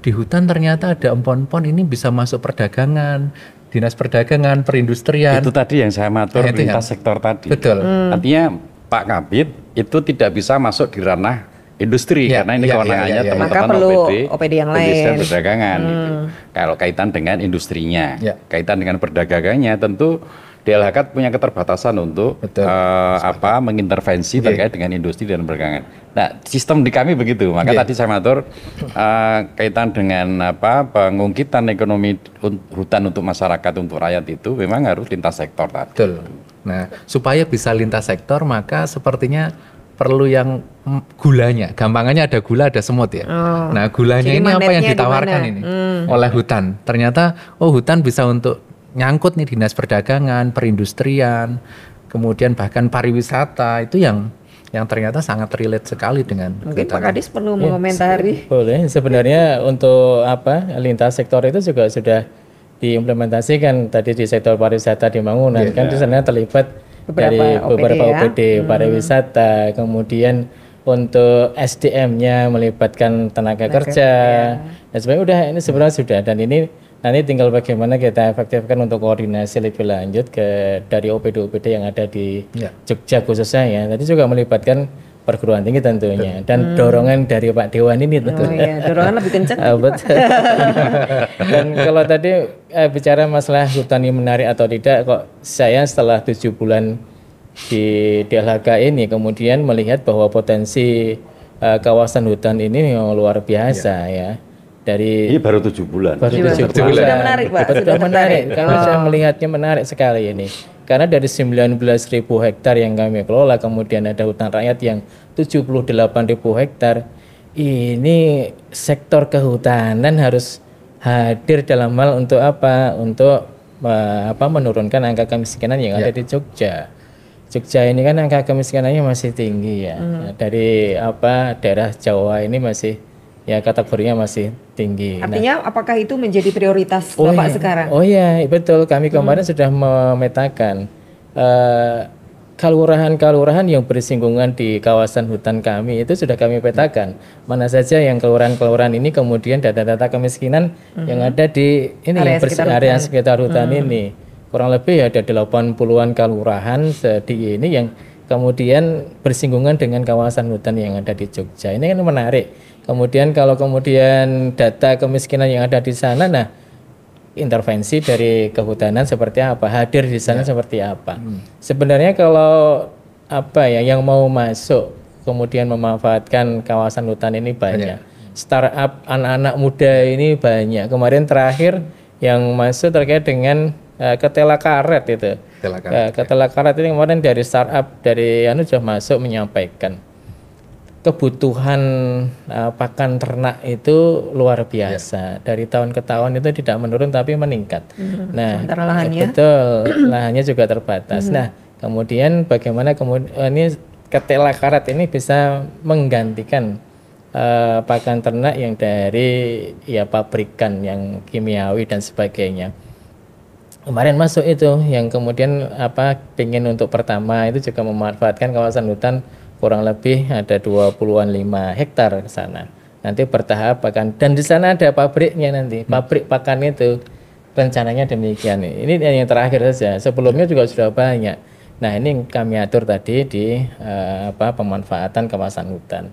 di hutan ternyata ada empon-empon ini bisa masuk perdagangan, dinas perdagangan, perindustrian. Itu tadi yang saya matur lintas sektor tadi. Betul. Artinya Pak Kabid itu tidak bisa masuk di ranah industri karena ini kewenangannya teman-teman OPD yang lain. Perdagangan. Gitu. Kalau kaitan dengan industrinya, kaitan dengan perdagangannya tentu DLHK punya keterbatasan untuk mengintervensi terkait dengan industri dan perdagangan. Nah, sistem di kami begitu. Maka tadi saya matur kaitan dengan pengungkitan ekonomi hutan untuk masyarakat, untuk rakyat itu memang harus lintas sektor tadi. Betul. Nah, supaya bisa lintas sektor maka sepertinya perlu yang gulanya. Gampangannya ada gula, ada semut ya. Nah, gulanya ini apa yang ditawarkan ini oleh hutan. Ternyata hutan bisa untuk nyangkut nih dinas perdagangan, perindustrian, kemudian bahkan pariwisata, itu yang ternyata sangat relate sekali dengan mungkin Pak Kadis perlu mengomentari. Boleh, sebenarnya untuk lintas sektor itu juga sudah diimplementasikan tadi di sektor pariwisata di Mangunan kan di sana terlibat dari beberapa OPD pariwisata, kemudian untuk SDM-nya melibatkan tenaga kerja. Dan sebenarnya ini sebenarnya sudah, dan ini nanti tinggal bagaimana kita efektifkan untuk koordinasi lebih lanjut dari OPD-OPD yang ada di Jogja khususnya ya. Tadi juga melibatkan perguruan tinggi tentunya dan dorongan dari Pak Dewan ini tentunya. Dorongan lebih kencang. Dan kalau tadi bicara masalah hutan ini menarik atau tidak, kok saya setelah 7 bulan di DLHK ini kemudian melihat bahwa potensi kawasan hutan ini yang luar biasa ya. Ini baru 7 bulan. Baru 7 bulan. Sudah menarik, Pak. Sudah menarik. Karena saya melihatnya menarik sekali ini. Karena dari 19.000 hektar yang kami kelola, kemudian ada hutan rakyat yang 78.000 hektar. Ini sektor kehutanan harus hadir dalam hal untuk apa? Untuk menurunkan angka kemiskinan yang ada di Jogja. Jogja ini kan angka kemiskinannya masih tinggi ya. Dari daerah Jawa ini masih kategorinya masih tinggi. Artinya apakah itu menjadi prioritas Bapak sekarang? Oh iya, betul. Kami kemarin sudah memetakan kelurahan-kelurahan yang bersinggungan di kawasan hutan kami itu sudah kami petakan. Mana saja yang kelurahan-kelurahan ini kemudian data-data kemiskinan yang ada di area sekitar hutan ini. Kurang lebih ada 80-an kelurahan di ini yang kemudian bersinggungan dengan kawasan hutan yang ada di Jogja. Ini kan menarik. Kemudian kalau data kemiskinan yang ada di sana, nah intervensi dari kehutanan seperti apa, hadir di sana seperti apa. Sebenarnya kalau yang mau masuk kemudian memanfaatkan kawasan hutan ini banyak. Startup anak-anak muda ini banyak. Kemarin terakhir yang masuk terkait dengan ketela karet itu. Ketela karet ini kemarin dari startup dari sudah masuk menyampaikan. kebutuhan pakan ternak itu luar biasa. Dari tahun ke tahun itu tidak menurun tapi meningkat. Nah, sementara lahannya? betul, lahannya juga terbatas. Nah, kemudian bagaimana ini ketelakarat ini bisa menggantikan pakan ternak yang dari ya pabrikan yang kimiawi dan sebagainya. Kemarin masuk itu yang kemudian pengen untuk pertama itu juga memanfaatkan kawasan hutan kurang lebih ada 20-an 5 hektar ke sana. Nanti bertahap pakan dan di sana ada pabriknya nanti. Pabrik pakan itu rencananya demikian. Ini yang terakhir saja. Sebelumnya juga sudah banyak. Nah, ini kami atur tadi di pemanfaatan kawasan hutan.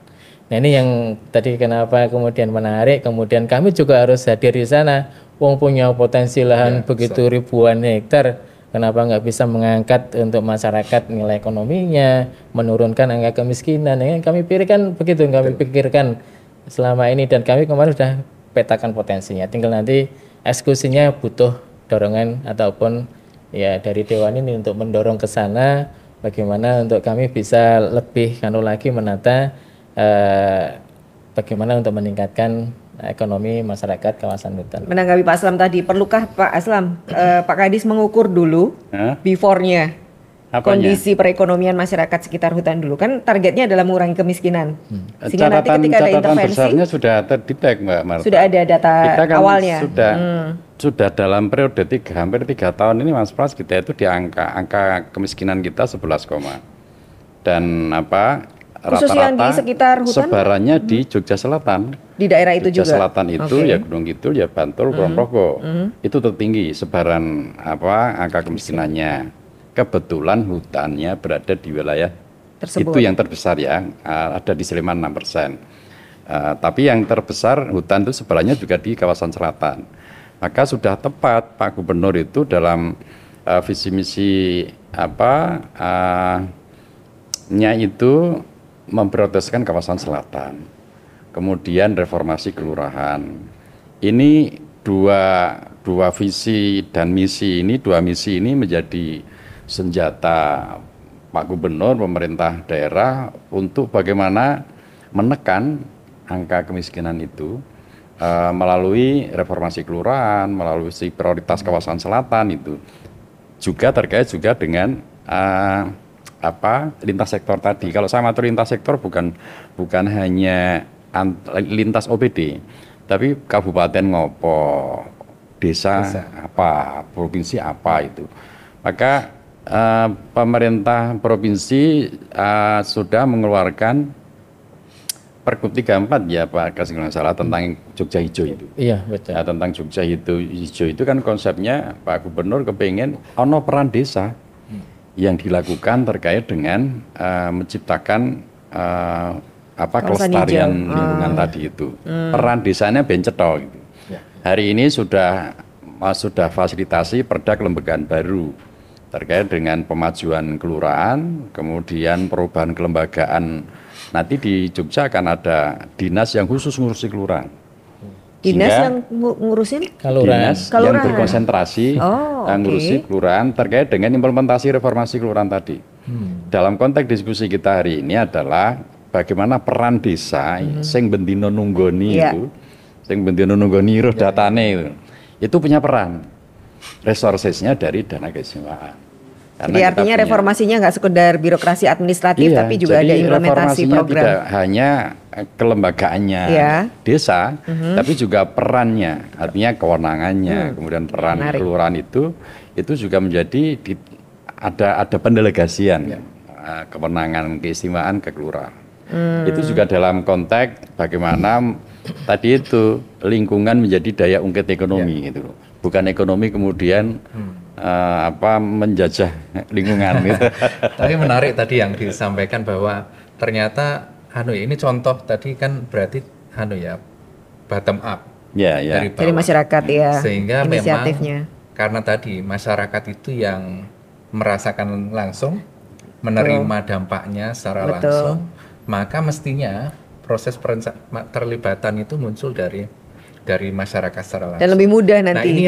Nah, ini yang tadi kenapa kemudian menarik, kemudian kami juga harus hadir di sana. Wong punya potensi lahan begitu ribuan hektar. Kenapa nggak bisa mengangkat untuk masyarakat nilai ekonominya, menurunkan angka kemiskinan? Yang kami pikirkan begitu, kami pikirkan selama ini dan kami kemarin sudah petakan potensinya. Tinggal nanti eksekusinya butuh dorongan ataupun ya dari Dewan ini untuk mendorong ke sana. Bagaimana untuk kami bisa lebih lagi menata bagaimana untuk meningkatkan ekonomi masyarakat kawasan hutan. Menanggapi Pak Aslam tadi, perlukah Pak Aslam, Pak Kadis mengukur dulu before-nya kondisi perekonomian masyarakat sekitar hutan dulu? Kan targetnya adalah mengurangi kemiskinan. Sehingga nanti ketika ada intervensi, besarnya sudah terdetek Mbak Marta. Sudah ada data kita kan awalnya. Sudah dalam periode hampir 3 tahun ini Mas Pras kita itu di angka kemiskinan kita 11, dan khusus yang di sekitar hutan? Sebarannya di Jogja Selatan. Di daerah itu Jogja juga? Selatan itu ya Gunung Kidul, ya Bantul, Kulon Progo. Itu tertinggi sebaran angka kemiskinannya. Kebetulan hutannya berada di wilayah tersebut. Itu yang terbesar ya, ada di Sleman 6%. Tapi yang terbesar hutan itu sebarannya juga di kawasan selatan. Maka sudah tepat Pak Gubernur itu dalam visi misi itu memprioritaskan kawasan selatan, kemudian reformasi kelurahan. Ini dua visi dan misi ini, dua misi ini menjadi senjata Pak Gubernur, pemerintah daerah untuk bagaimana menekan angka kemiskinan itu melalui reformasi kelurahan, melalui prioritas kawasan selatan itu. Juga terkait juga dengan lintas sektor tadi. Kalau saya atur lintas sektor bukan hanya lintas OPD, tapi kabupaten ngopo, desa apa, provinsi apa itu. Maka pemerintah provinsi sudah mengeluarkan Pergub 34 ya Pak Kasih kalau salah tentang Jogja Hijau itu. Iya betul. Nah, tentang Jogja Hijau itu kan konsepnya Pak Gubernur kepengen ono peran desa yang dilakukan terkait dengan menciptakan kelestarian lingkungan tadi itu. Peran desanya bencetol gitu. Hari ini sudah fasilitasi perda kelembagaan baru terkait dengan pemajuan kelurahan, kemudian perubahan kelembagaan. Nanti di Jogja akan ada dinas yang khusus ngurusi kelurahan. Dinas yang ngurusin? Dinas yang berkonsentrasi ngurusi kelurahan terkait dengan implementasi reformasi kelurahan tadi. Dalam konteks diskusi kita hari ini adalah bagaimana peran desa sing bendino nunggoni itu, sing bendino nunggoni roh datane itu punya peran. Resourcesnya dari dana keistimewaan. Jadi artinya reformasinya nggak sekedar birokrasi administratif, tapi juga ada implementasi program. Tidak hanya kelembagaannya desa, tapi juga perannya, artinya kewenangannya, kemudian peran kelurahan itu juga menjadi ada pendelegasian kewenangan keistimewaan ke kelurahan. Itu juga dalam konteks bagaimana tadi itu lingkungan menjadi daya ungkit ekonomi gitu, bukan ekonomi kemudian menjajah lingkungan gitu. Tapi menarik tadi yang disampaikan bahwa ternyata ini contoh tadi kan berarti bottom up dari masyarakat sehingga inisiatifnya. Memang karena tadi masyarakat itu yang merasakan langsung, menerima dampaknya secara langsung, maka mestinya proses terlibatan itu muncul dari masyarakat secara langsung. Dan lebih mudah nanti. Nah ini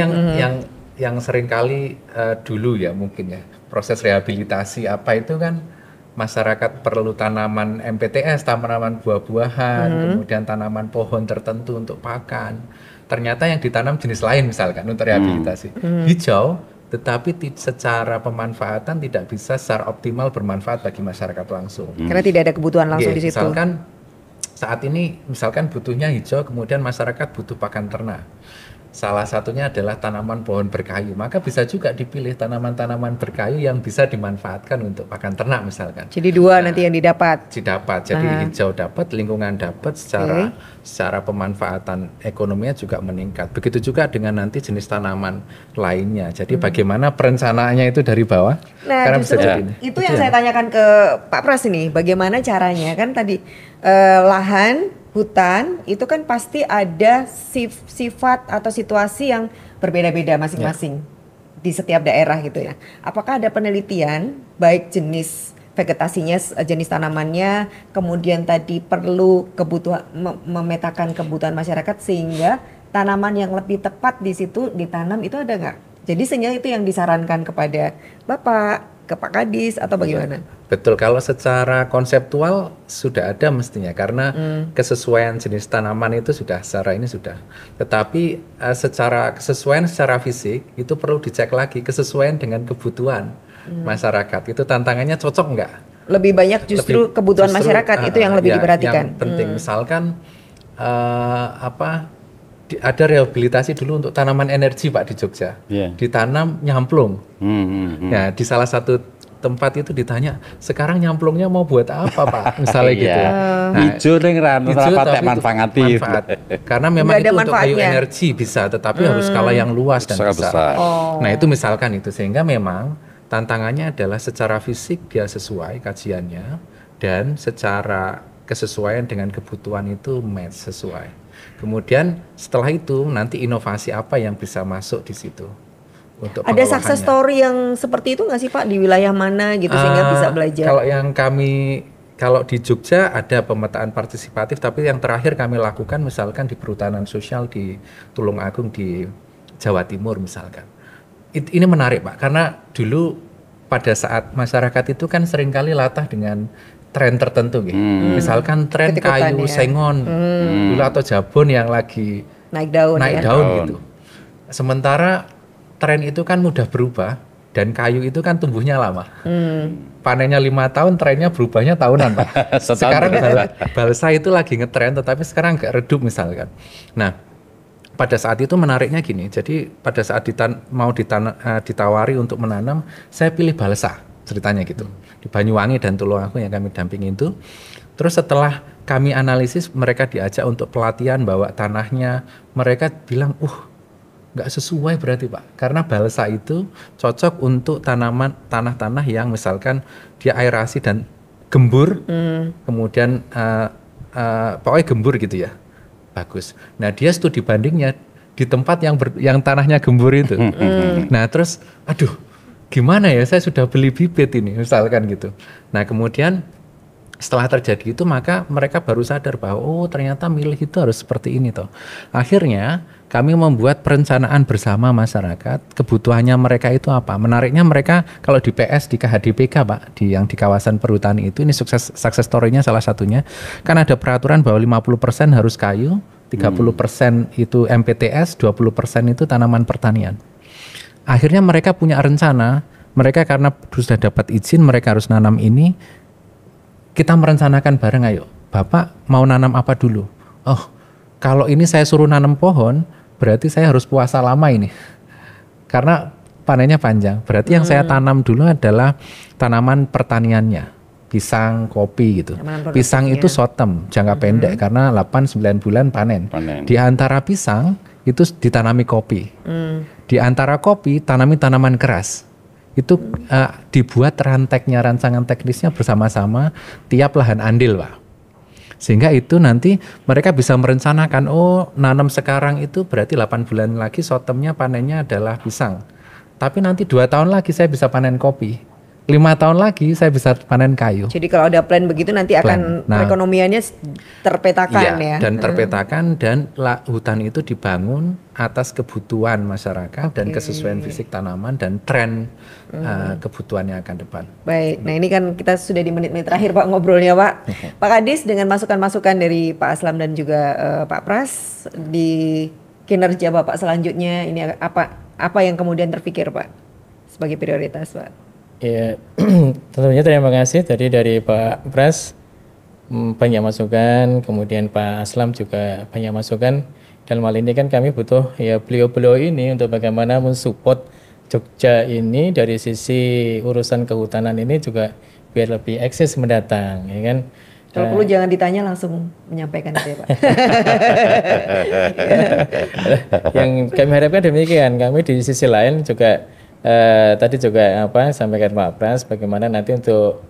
yang seringkali dulu ya mungkin ya proses rehabilitasi apa itu kan masyarakat perlu tanaman MPTS, tanaman buah-buahan, kemudian tanaman pohon tertentu untuk pakan. Ternyata yang ditanam jenis lain misalkan untuk rehabilitasi. Hijau, tetapi secara pemanfaatan tidak bisa secara optimal bermanfaat bagi masyarakat langsung. Karena tidak ada kebutuhan langsung di situ. Misalkan saat ini butuhnya hijau, kemudian masyarakat butuh pakan ternak. Salah satunya adalah tanaman pohon berkayu. Maka bisa juga dipilih tanaman-tanaman berkayu yang bisa dimanfaatkan untuk pakan ternak misalkan. Jadi dua nanti yang didapat. Jadi hijau dapat, lingkungan dapat, secara pemanfaatan ekonominya juga meningkat. Begitu juga dengan nanti jenis tanaman lainnya. Jadi bagaimana perencanaannya itu dari bawah? Nah, Karena justru itu yang saya tanyakan ke Pak Pras ini. Bagaimana caranya? Kan tadi lahan hutan itu kan pasti ada sifat atau situasi yang berbeda-beda masing-masing di setiap daerah gitu ya. Apakah ada penelitian baik jenis vegetasinya, jenis tanamannya, kemudian tadi perlu kebutuhan memetakan kebutuhan masyarakat sehingga tanaman yang lebih tepat di situ ditanam itu ada nggak? Jadi sehingga itu yang disarankan kepada Bapak, ke Pak Kadis atau bagaimana? Betul, kalau secara konseptual sudah ada mestinya karena kesesuaian jenis tanaman itu sudah sudah. Tetapi secara kesesuaian secara fisik itu perlu dicek lagi kesesuaian dengan kebutuhan masyarakat. Itu tantangannya cocok enggak? Lebih banyak justru kebutuhan masyarakat itu yang lebih diperhatikan. Yang penting misalkan ada rehabilitasi dulu untuk tanaman energi Pak di Jogja. Ditanam nyamplung. Ya, di salah satu tempat itu ditanya, sekarang nyamplungnya mau buat apa Pak? Misalnya gitu. Hijau ning tapi manfaat. Karena memang itu untuk kayu energi bisa, tetapi harus skala yang luas dan besar. Nah, itu misalkan itu, sehingga memang tantangannya adalah secara fisik dia sesuai kajiannya dan secara kesesuaian dengan kebutuhan itu match sesuai. Kemudian setelah itu nanti inovasi apa yang bisa masuk di situ. Ada success story yang seperti itu nggak sih Pak di wilayah mana gitu sehingga bisa belajar? Kalau di Jogja ada pemetaan partisipatif, tapi yang terakhir kami lakukan misalkan di perhutanan sosial di Tulungagung di Jawa Timur misalkan. Ini menarik Pak, karena dulu pada saat masyarakat itu kan seringkali latah dengan tren tertentu gitu. Misalkan tren kayu sengon dulu atau jabon yang lagi naik daun gitu. Sementara tren itu kan mudah berubah dan kayu itu kan tumbuhnya lama. Panennya 5 tahun, trennya berubahnya tahunan Pak. Sekarang balsa itu lagi ngetren, tetapi sekarang agak redup misalkan. Nah, pada saat itu menariknya gini. Jadi pada saat ditawari untuk menanam, saya pilih balsa ceritanya gitu. Di Banyuwangi dan Tulungagung yang kami dampingi itu. Terus setelah kami analisis, mereka diajak untuk pelatihan bawa tanahnya. Mereka bilang, nggak sesuai berarti Pak, karena balsa itu cocok untuk tanah-tanah yang misalkan dia aerasi dan gembur, kemudian pokoknya gembur gitu ya, bagus. Nah dia studi bandingnya di tempat yang tanahnya gembur itu. Nah terus, gimana ya, saya sudah beli bibit ini misalkan gitu. Nah kemudian setelah terjadi itu maka mereka baru sadar bahwa ternyata milih itu harus seperti ini toh. Akhirnya kami membuat perencanaan bersama masyarakat, kebutuhannya mereka itu apa. Menariknya mereka kalau di PS, di KHDPK Pak, yang di kawasan perhutani itu, ini success story-nya salah satunya, kan ada peraturan bahwa 50% harus kayu, 30% itu MPTS, 20% itu tanaman pertanian. Akhirnya mereka punya rencana, mereka karena sudah dapat izin, mereka harus nanam ini, kita merencanakan bareng, ayo Bapak mau nanam apa dulu? Kalau ini saya suruh nanam pohon, berarti saya harus puasa lama ini. Karena panennya panjang. Berarti yang saya tanam dulu adalah tanaman pertaniannya. Pisang, kopi gitu. Pisang itu short term, jangka pendek karena 8-9 bulan panen. Di antara pisang itu ditanami kopi. Di antara kopi tanami tanaman keras. Itu dibuat rancangan teknisnya bersama-sama tiap lahan andil Pak. Sehingga itu nanti mereka bisa merencanakan, nanam sekarang itu berarti 8 bulan lagi short termnya panennya adalah pisang. Tapi nanti 2 tahun lagi saya bisa panen kopi. 5 tahun lagi saya bisa panen kayu. Jadi kalau ada plan begitu nanti akan perekonomiannya terpetakan ya. Dan terpetakan dan hutan itu dibangun atas kebutuhan masyarakat dan kesesuaian fisik tanaman dan tren kebutuhannya akan depan. Baik, nah ini kan kita sudah di menit-menit terakhir Pak ngobrolnya Pak. Pak Kadis dengan masukan-masukan dari Pak Aslam dan juga Pak Pras di kinerja Bapak selanjutnya ini apa yang kemudian terpikir Pak sebagai prioritas Pak? Ya, tentunya terima kasih tadi dari Pak Pras banyak masukan, kemudian Pak Aslam juga banyak masukan. Dalam hal ini kan kami butuh ya beliau-beliau ini untuk bagaimana mensupport Jogja ini dari sisi urusan kehutanan ini juga biar lebih eksis mendatang, ya kan. Kalau perlu jangan ditanya langsung menyampaikan itu ya Pak. Yang kami harapkan demikian. Kami di sisi lain juga tadi juga sampaikan Pak Pras bagaimana nanti untuk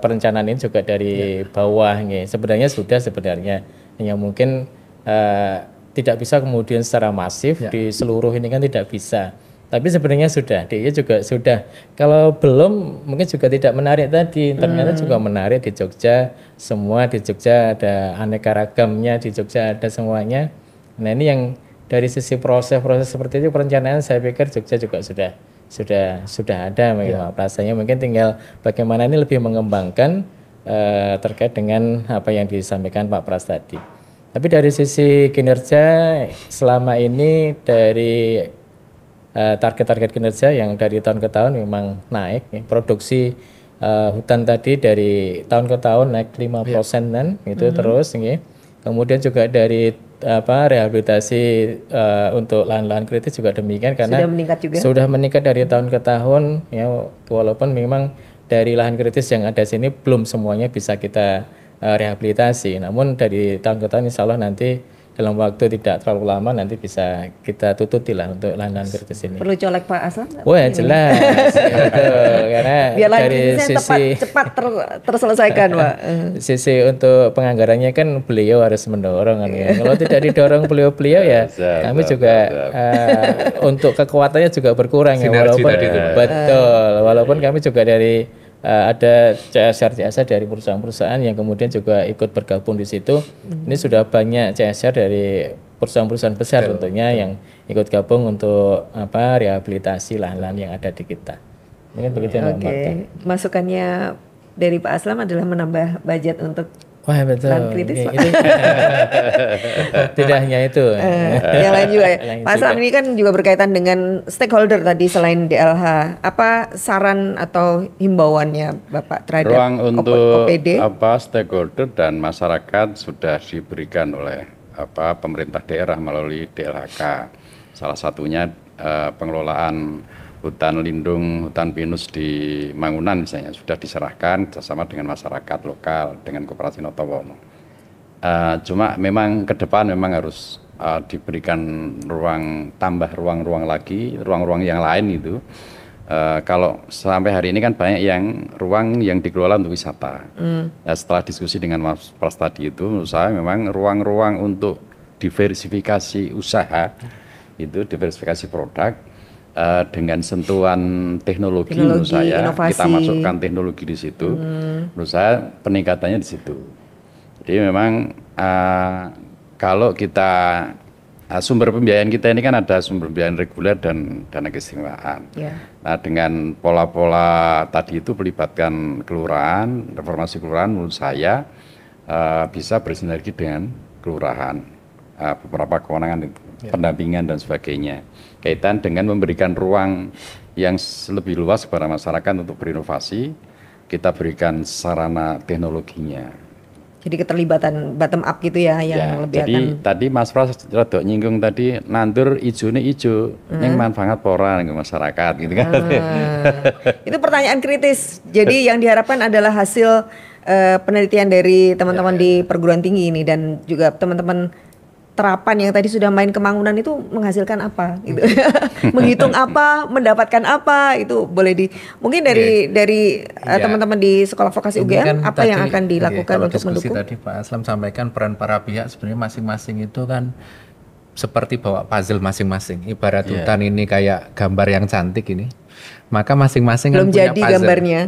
perencanaan ini juga dari bawah nih. Sebenarnya sudah hanya mungkin tidak bisa kemudian secara masif di seluruh ini kan tidak bisa. Tapi sebenarnya sudah, dia juga sudah. Kalau belum mungkin juga tidak menarik tadi. Ternyata juga menarik di Jogja. Semua di Jogja ada aneka ragamnya, di Jogja ada semuanya. Nah ini yang dari sisi proses seperti itu perencanaan saya pikir Jogja juga sudah ada rasanya mungkin tinggal bagaimana ini lebih mengembangkan terkait dengan apa yang disampaikan Pak Pras tadi. Tapi dari sisi kinerja selama ini dari target-target kinerja yang dari tahun ke tahun memang naik. Produksi hutan tadi dari tahun ke tahun naik 5%-an gitu terus. Kemudian juga dari rehabilitasi untuk lahan-lahan kritis juga demikian karena sudah meningkat dari tahun ke tahun ya, walaupun memang dari lahan kritis yang ada sini belum semuanya bisa kita rehabilitasi, namun dari tahun ke tahun insya Allah nanti dalam waktu tidak terlalu lama nanti bisa kita tututi lah untuk lahan-lahan kritis ini. Perlu colek Pak Aslam? Wah jelas, karena biar dari sisi cepat terselesaikan Pak. Sisi untuk penganggarannya kan beliau harus mendorong kan ya. Kalau tidak didorong beliau ya kami juga untuk kekuatannya juga berkurang ya, walaupun kami juga dari ada CSR dari perusahaan-perusahaan yang kemudian juga ikut bergabung di situ. Ini sudah banyak CSR dari perusahaan-perusahaan besar tentunya yang ikut gabung untuk rehabilitasi lahan-lahan yang ada di kita. Mungkin begitu Mbak Marta. Masukannya dari Pak Aslam adalah menambah budget untuk lahan kritis Pak. Tidak hanya itu. Yang lain juga ya. Pak Aslam ini kan juga berkaitan dengan stakeholder tadi selain DLH. Apa saran atau himbauannya Bapak terhadap ruang untuk OPD? Stakeholder dan masyarakat sudah diberikan oleh pemerintah daerah melalui DLHK. Salah satunya pengelolaan hutan lindung, hutan pinus di Mangunan misalnya sudah diserahkan bersama dengan masyarakat lokal dengan Koperasi Notowono. Cuma memang ke depan memang harus diberikan tambah ruang-ruang lagi, ruang-ruang yang lain itu. Kalau sampai hari ini kan banyak ruang yang dikelola untuk wisata. Setelah diskusi dengan Mas Pras tadi itu, menurut saya memang ruang-ruang untuk diversifikasi usaha itu, diversifikasi produk. Dengan sentuhan teknologi menurut saya inovasi. Kita masukkan teknologi di situ, menurut saya peningkatannya di situ. Jadi memang kalau kita sumber pembiayaan kita ini kan ada sumber pembiayaan reguler dan dana keistimewaan. Nah dengan pola-pola tadi itu melibatkan kelurahan, reformasi kelurahan menurut saya bisa bersinergi dengan kelurahan, beberapa kewenangan itu. Pendampingan dan sebagainya, kaitan dengan memberikan ruang yang lebih luas kepada masyarakat untuk berinovasi, kita berikan sarana teknologinya. Jadi keterlibatan bottom up gitu ya yang lebih jadi akan. Tadi Mas Pras rada nyinggung tadi nandur ijone ijo, yang manfaat pora ke masyarakat gitu kan. Itu pertanyaan kritis. Jadi yang diharapkan adalah hasil penelitian dari teman-teman di perguruan tinggi ini dan juga teman-teman terapan yang tadi sudah main ke Mangunan itu menghasilkan apa gitu. Menghitung apa, mendapatkan apa, itu boleh mungkin dari teman-teman di sekolah vokasi UGM apa tadi, yang akan dilakukan untuk mendukung. Tadi Pak Aslam sampaikan peran para pihak sebenarnya masing-masing itu kan seperti bawa puzzle masing-masing. Ibarat hutan ini kayak gambar yang cantik ini. Maka masing-masing kan Belum punya jadi puzzle. gambarnya.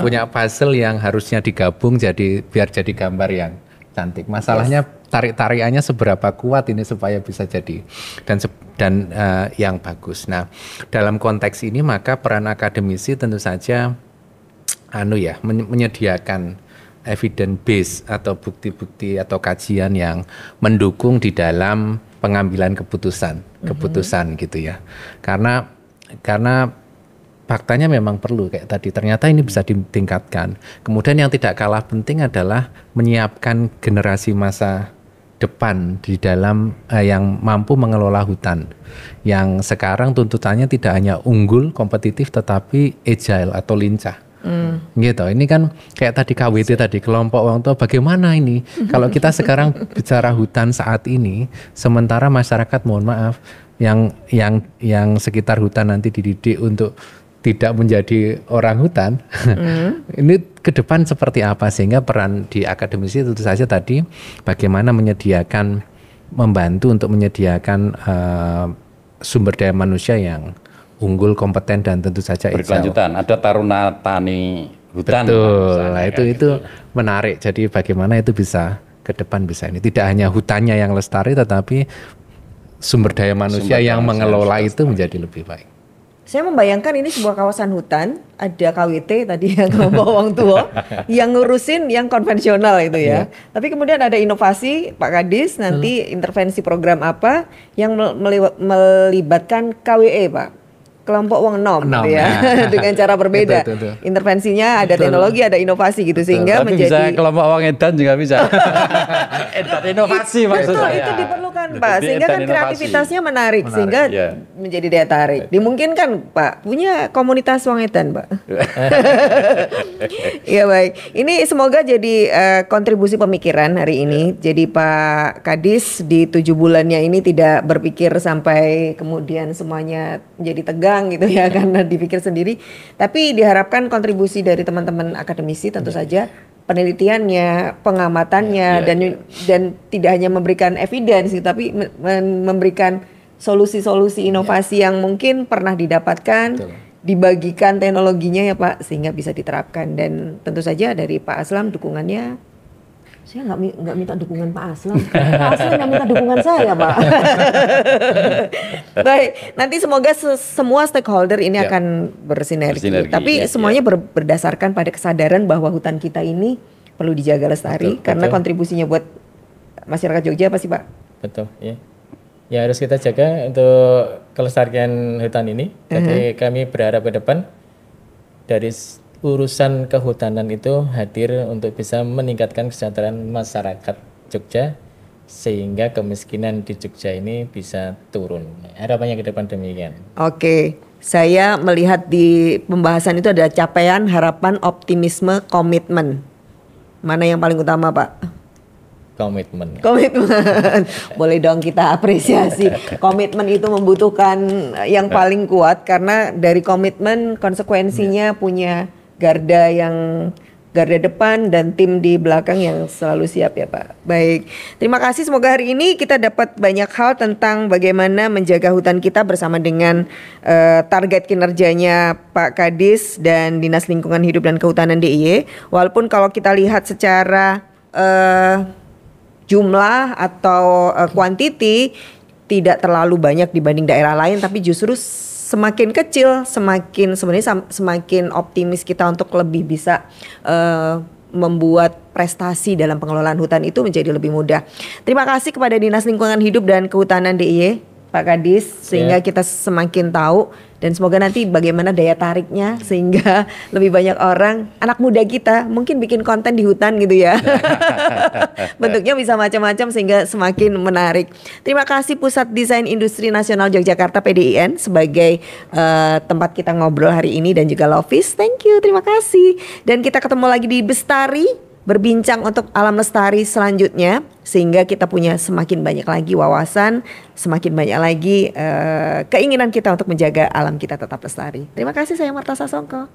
Punya puzzle yang harusnya digabung biar jadi gambar yang cantik. Masalahnya tarik-tariannya seberapa kuat ini supaya bisa jadi dan yang bagus. Nah, dalam konteks ini maka peran akademisi tentu saja menyediakan evidence base atau bukti-bukti atau kajian yang mendukung di dalam pengambilan keputusan gitu ya. Karena faktanya memang perlu kayak tadi, ternyata ini bisa ditingkatkan. Kemudian yang tidak kalah penting adalah menyiapkan generasi masa depan di dalam yang mampu mengelola hutan, yang sekarang tuntutannya tidak hanya unggul, kompetitif, tetapi agile atau lincah. Gitu. Ini kan kayak tadi KWT tadi, kelompok orang tua, bagaimana ini kalau kita sekarang bicara hutan saat ini, sementara masyarakat, mohon maaf, yang sekitar hutan nanti dididik untuk tidak menjadi orang hutan. Ini ke depan seperti apa, sehingga peran di akademisi tentu saja tadi bagaimana membantu untuk menyediakan sumber daya manusia yang unggul, kompeten, dan tentu saja berkelanjutan. Ada taruna tani hutan. Betul. Nah, itu menarik. Jadi bagaimana itu bisa ke depan bisa ini tidak hanya hutannya yang lestari, tetapi sumber daya manusia yang mengelola itu menjadi lebih baik. Saya membayangkan ini sebuah kawasan hutan, ada KWT tadi yang kelompok orang tua yang ngurusin yang konvensional itu ya. Tapi kemudian ada inovasi Pak Kadis, nanti intervensi program apa yang melibatkan KWE Pak. Kelompok wong enom gitu ya. Dengan cara berbeda. Betul. Intervensinya ada teknologi, ada inovasi gitu sehingga tapi menjadi bisa kelompok wong edan juga bisa. Edan inovasi maksud saya. Itu diperlukan Pak, sehingga kan kreativitasnya menarik. Sehingga menjadi daya tarik. Dimungkinkan Pak punya komunitas wong edan Pak. Iya baik. Ini semoga jadi kontribusi pemikiran hari ini. Jadi Pak Kadis di 7 bulannya ini tidak berpikir sampai kemudian semuanya menjadi tegang gitu ya karena dipikir sendiri, tapi diharapkan kontribusi dari teman-teman akademisi tentu saja, penelitiannya, pengamatannya, dan tidak hanya memberikan evidence tapi memberikan solusi-solusi inovasi yang mungkin pernah didapatkan, dibagikan teknologinya ya Pak, sehingga bisa diterapkan. Dan tentu saja dari Pak Aslam dukungannya. Saya nggak minta dukungan Pak Aslam. Pak Aslam yang minta dukungan saya, Pak. Baik, nanti semoga semua stakeholder ini akan bersinergi. Tapi semuanya berdasarkan pada kesadaran bahwa hutan kita ini perlu dijaga lestari karena kontribusinya buat masyarakat Jogja apa sih, Pak? Betul, ya. Ya harus kita jaga untuk kelestarian hutan ini. Jadi kami berharap ke depan dari urusan kehutanan itu hadir untuk bisa meningkatkan kesejahteraan masyarakat Jogja sehingga kemiskinan di Jogja ini bisa turun. Harapannya ke depan demikian. Oke, saya melihat di pembahasan itu ada capaian, harapan, optimisme, komitmen. Mana yang paling utama Pak? Komitmen. Boleh dong kita apresiasi. Komitmen itu membutuhkan yang paling kuat karena dari komitmen konsekuensinya punya garda depan dan tim di belakang yang selalu siap ya Pak. Baik, terima kasih. Semoga hari ini kita dapat banyak hal tentang bagaimana menjaga hutan kita bersama dengan target kinerjanya Pak Kadis dan Dinas Lingkungan Hidup dan Kehutanan DIY. Walaupun kalau kita lihat secara jumlah atau quantity tidak terlalu banyak dibanding daerah lain, tapi justru semakin kecil, semakin optimis kita untuk lebih bisa membuat prestasi dalam pengelolaan hutan itu menjadi lebih mudah. Terima kasih kepada Dinas Lingkungan Hidup dan Kehutanan DIY, Pak Kadis, sehingga kita semakin tahu dan semoga nanti bagaimana daya tariknya sehingga lebih banyak orang, anak muda kita mungkin bikin konten di hutan gitu ya. Bentuknya bisa macam-macam sehingga semakin menarik. Terima kasih Pusat Desain Industri Nasional Yogyakarta PDIN sebagai tempat kita ngobrol hari ini dan juga Lovis. Thank you, terima kasih. Dan kita ketemu lagi di Bestari, berbincang untuk alam lestari selanjutnya sehingga kita punya semakin banyak lagi wawasan, semakin banyak lagi keinginan kita untuk menjaga alam kita tetap lestari. Terima kasih, saya Marta Sasongko.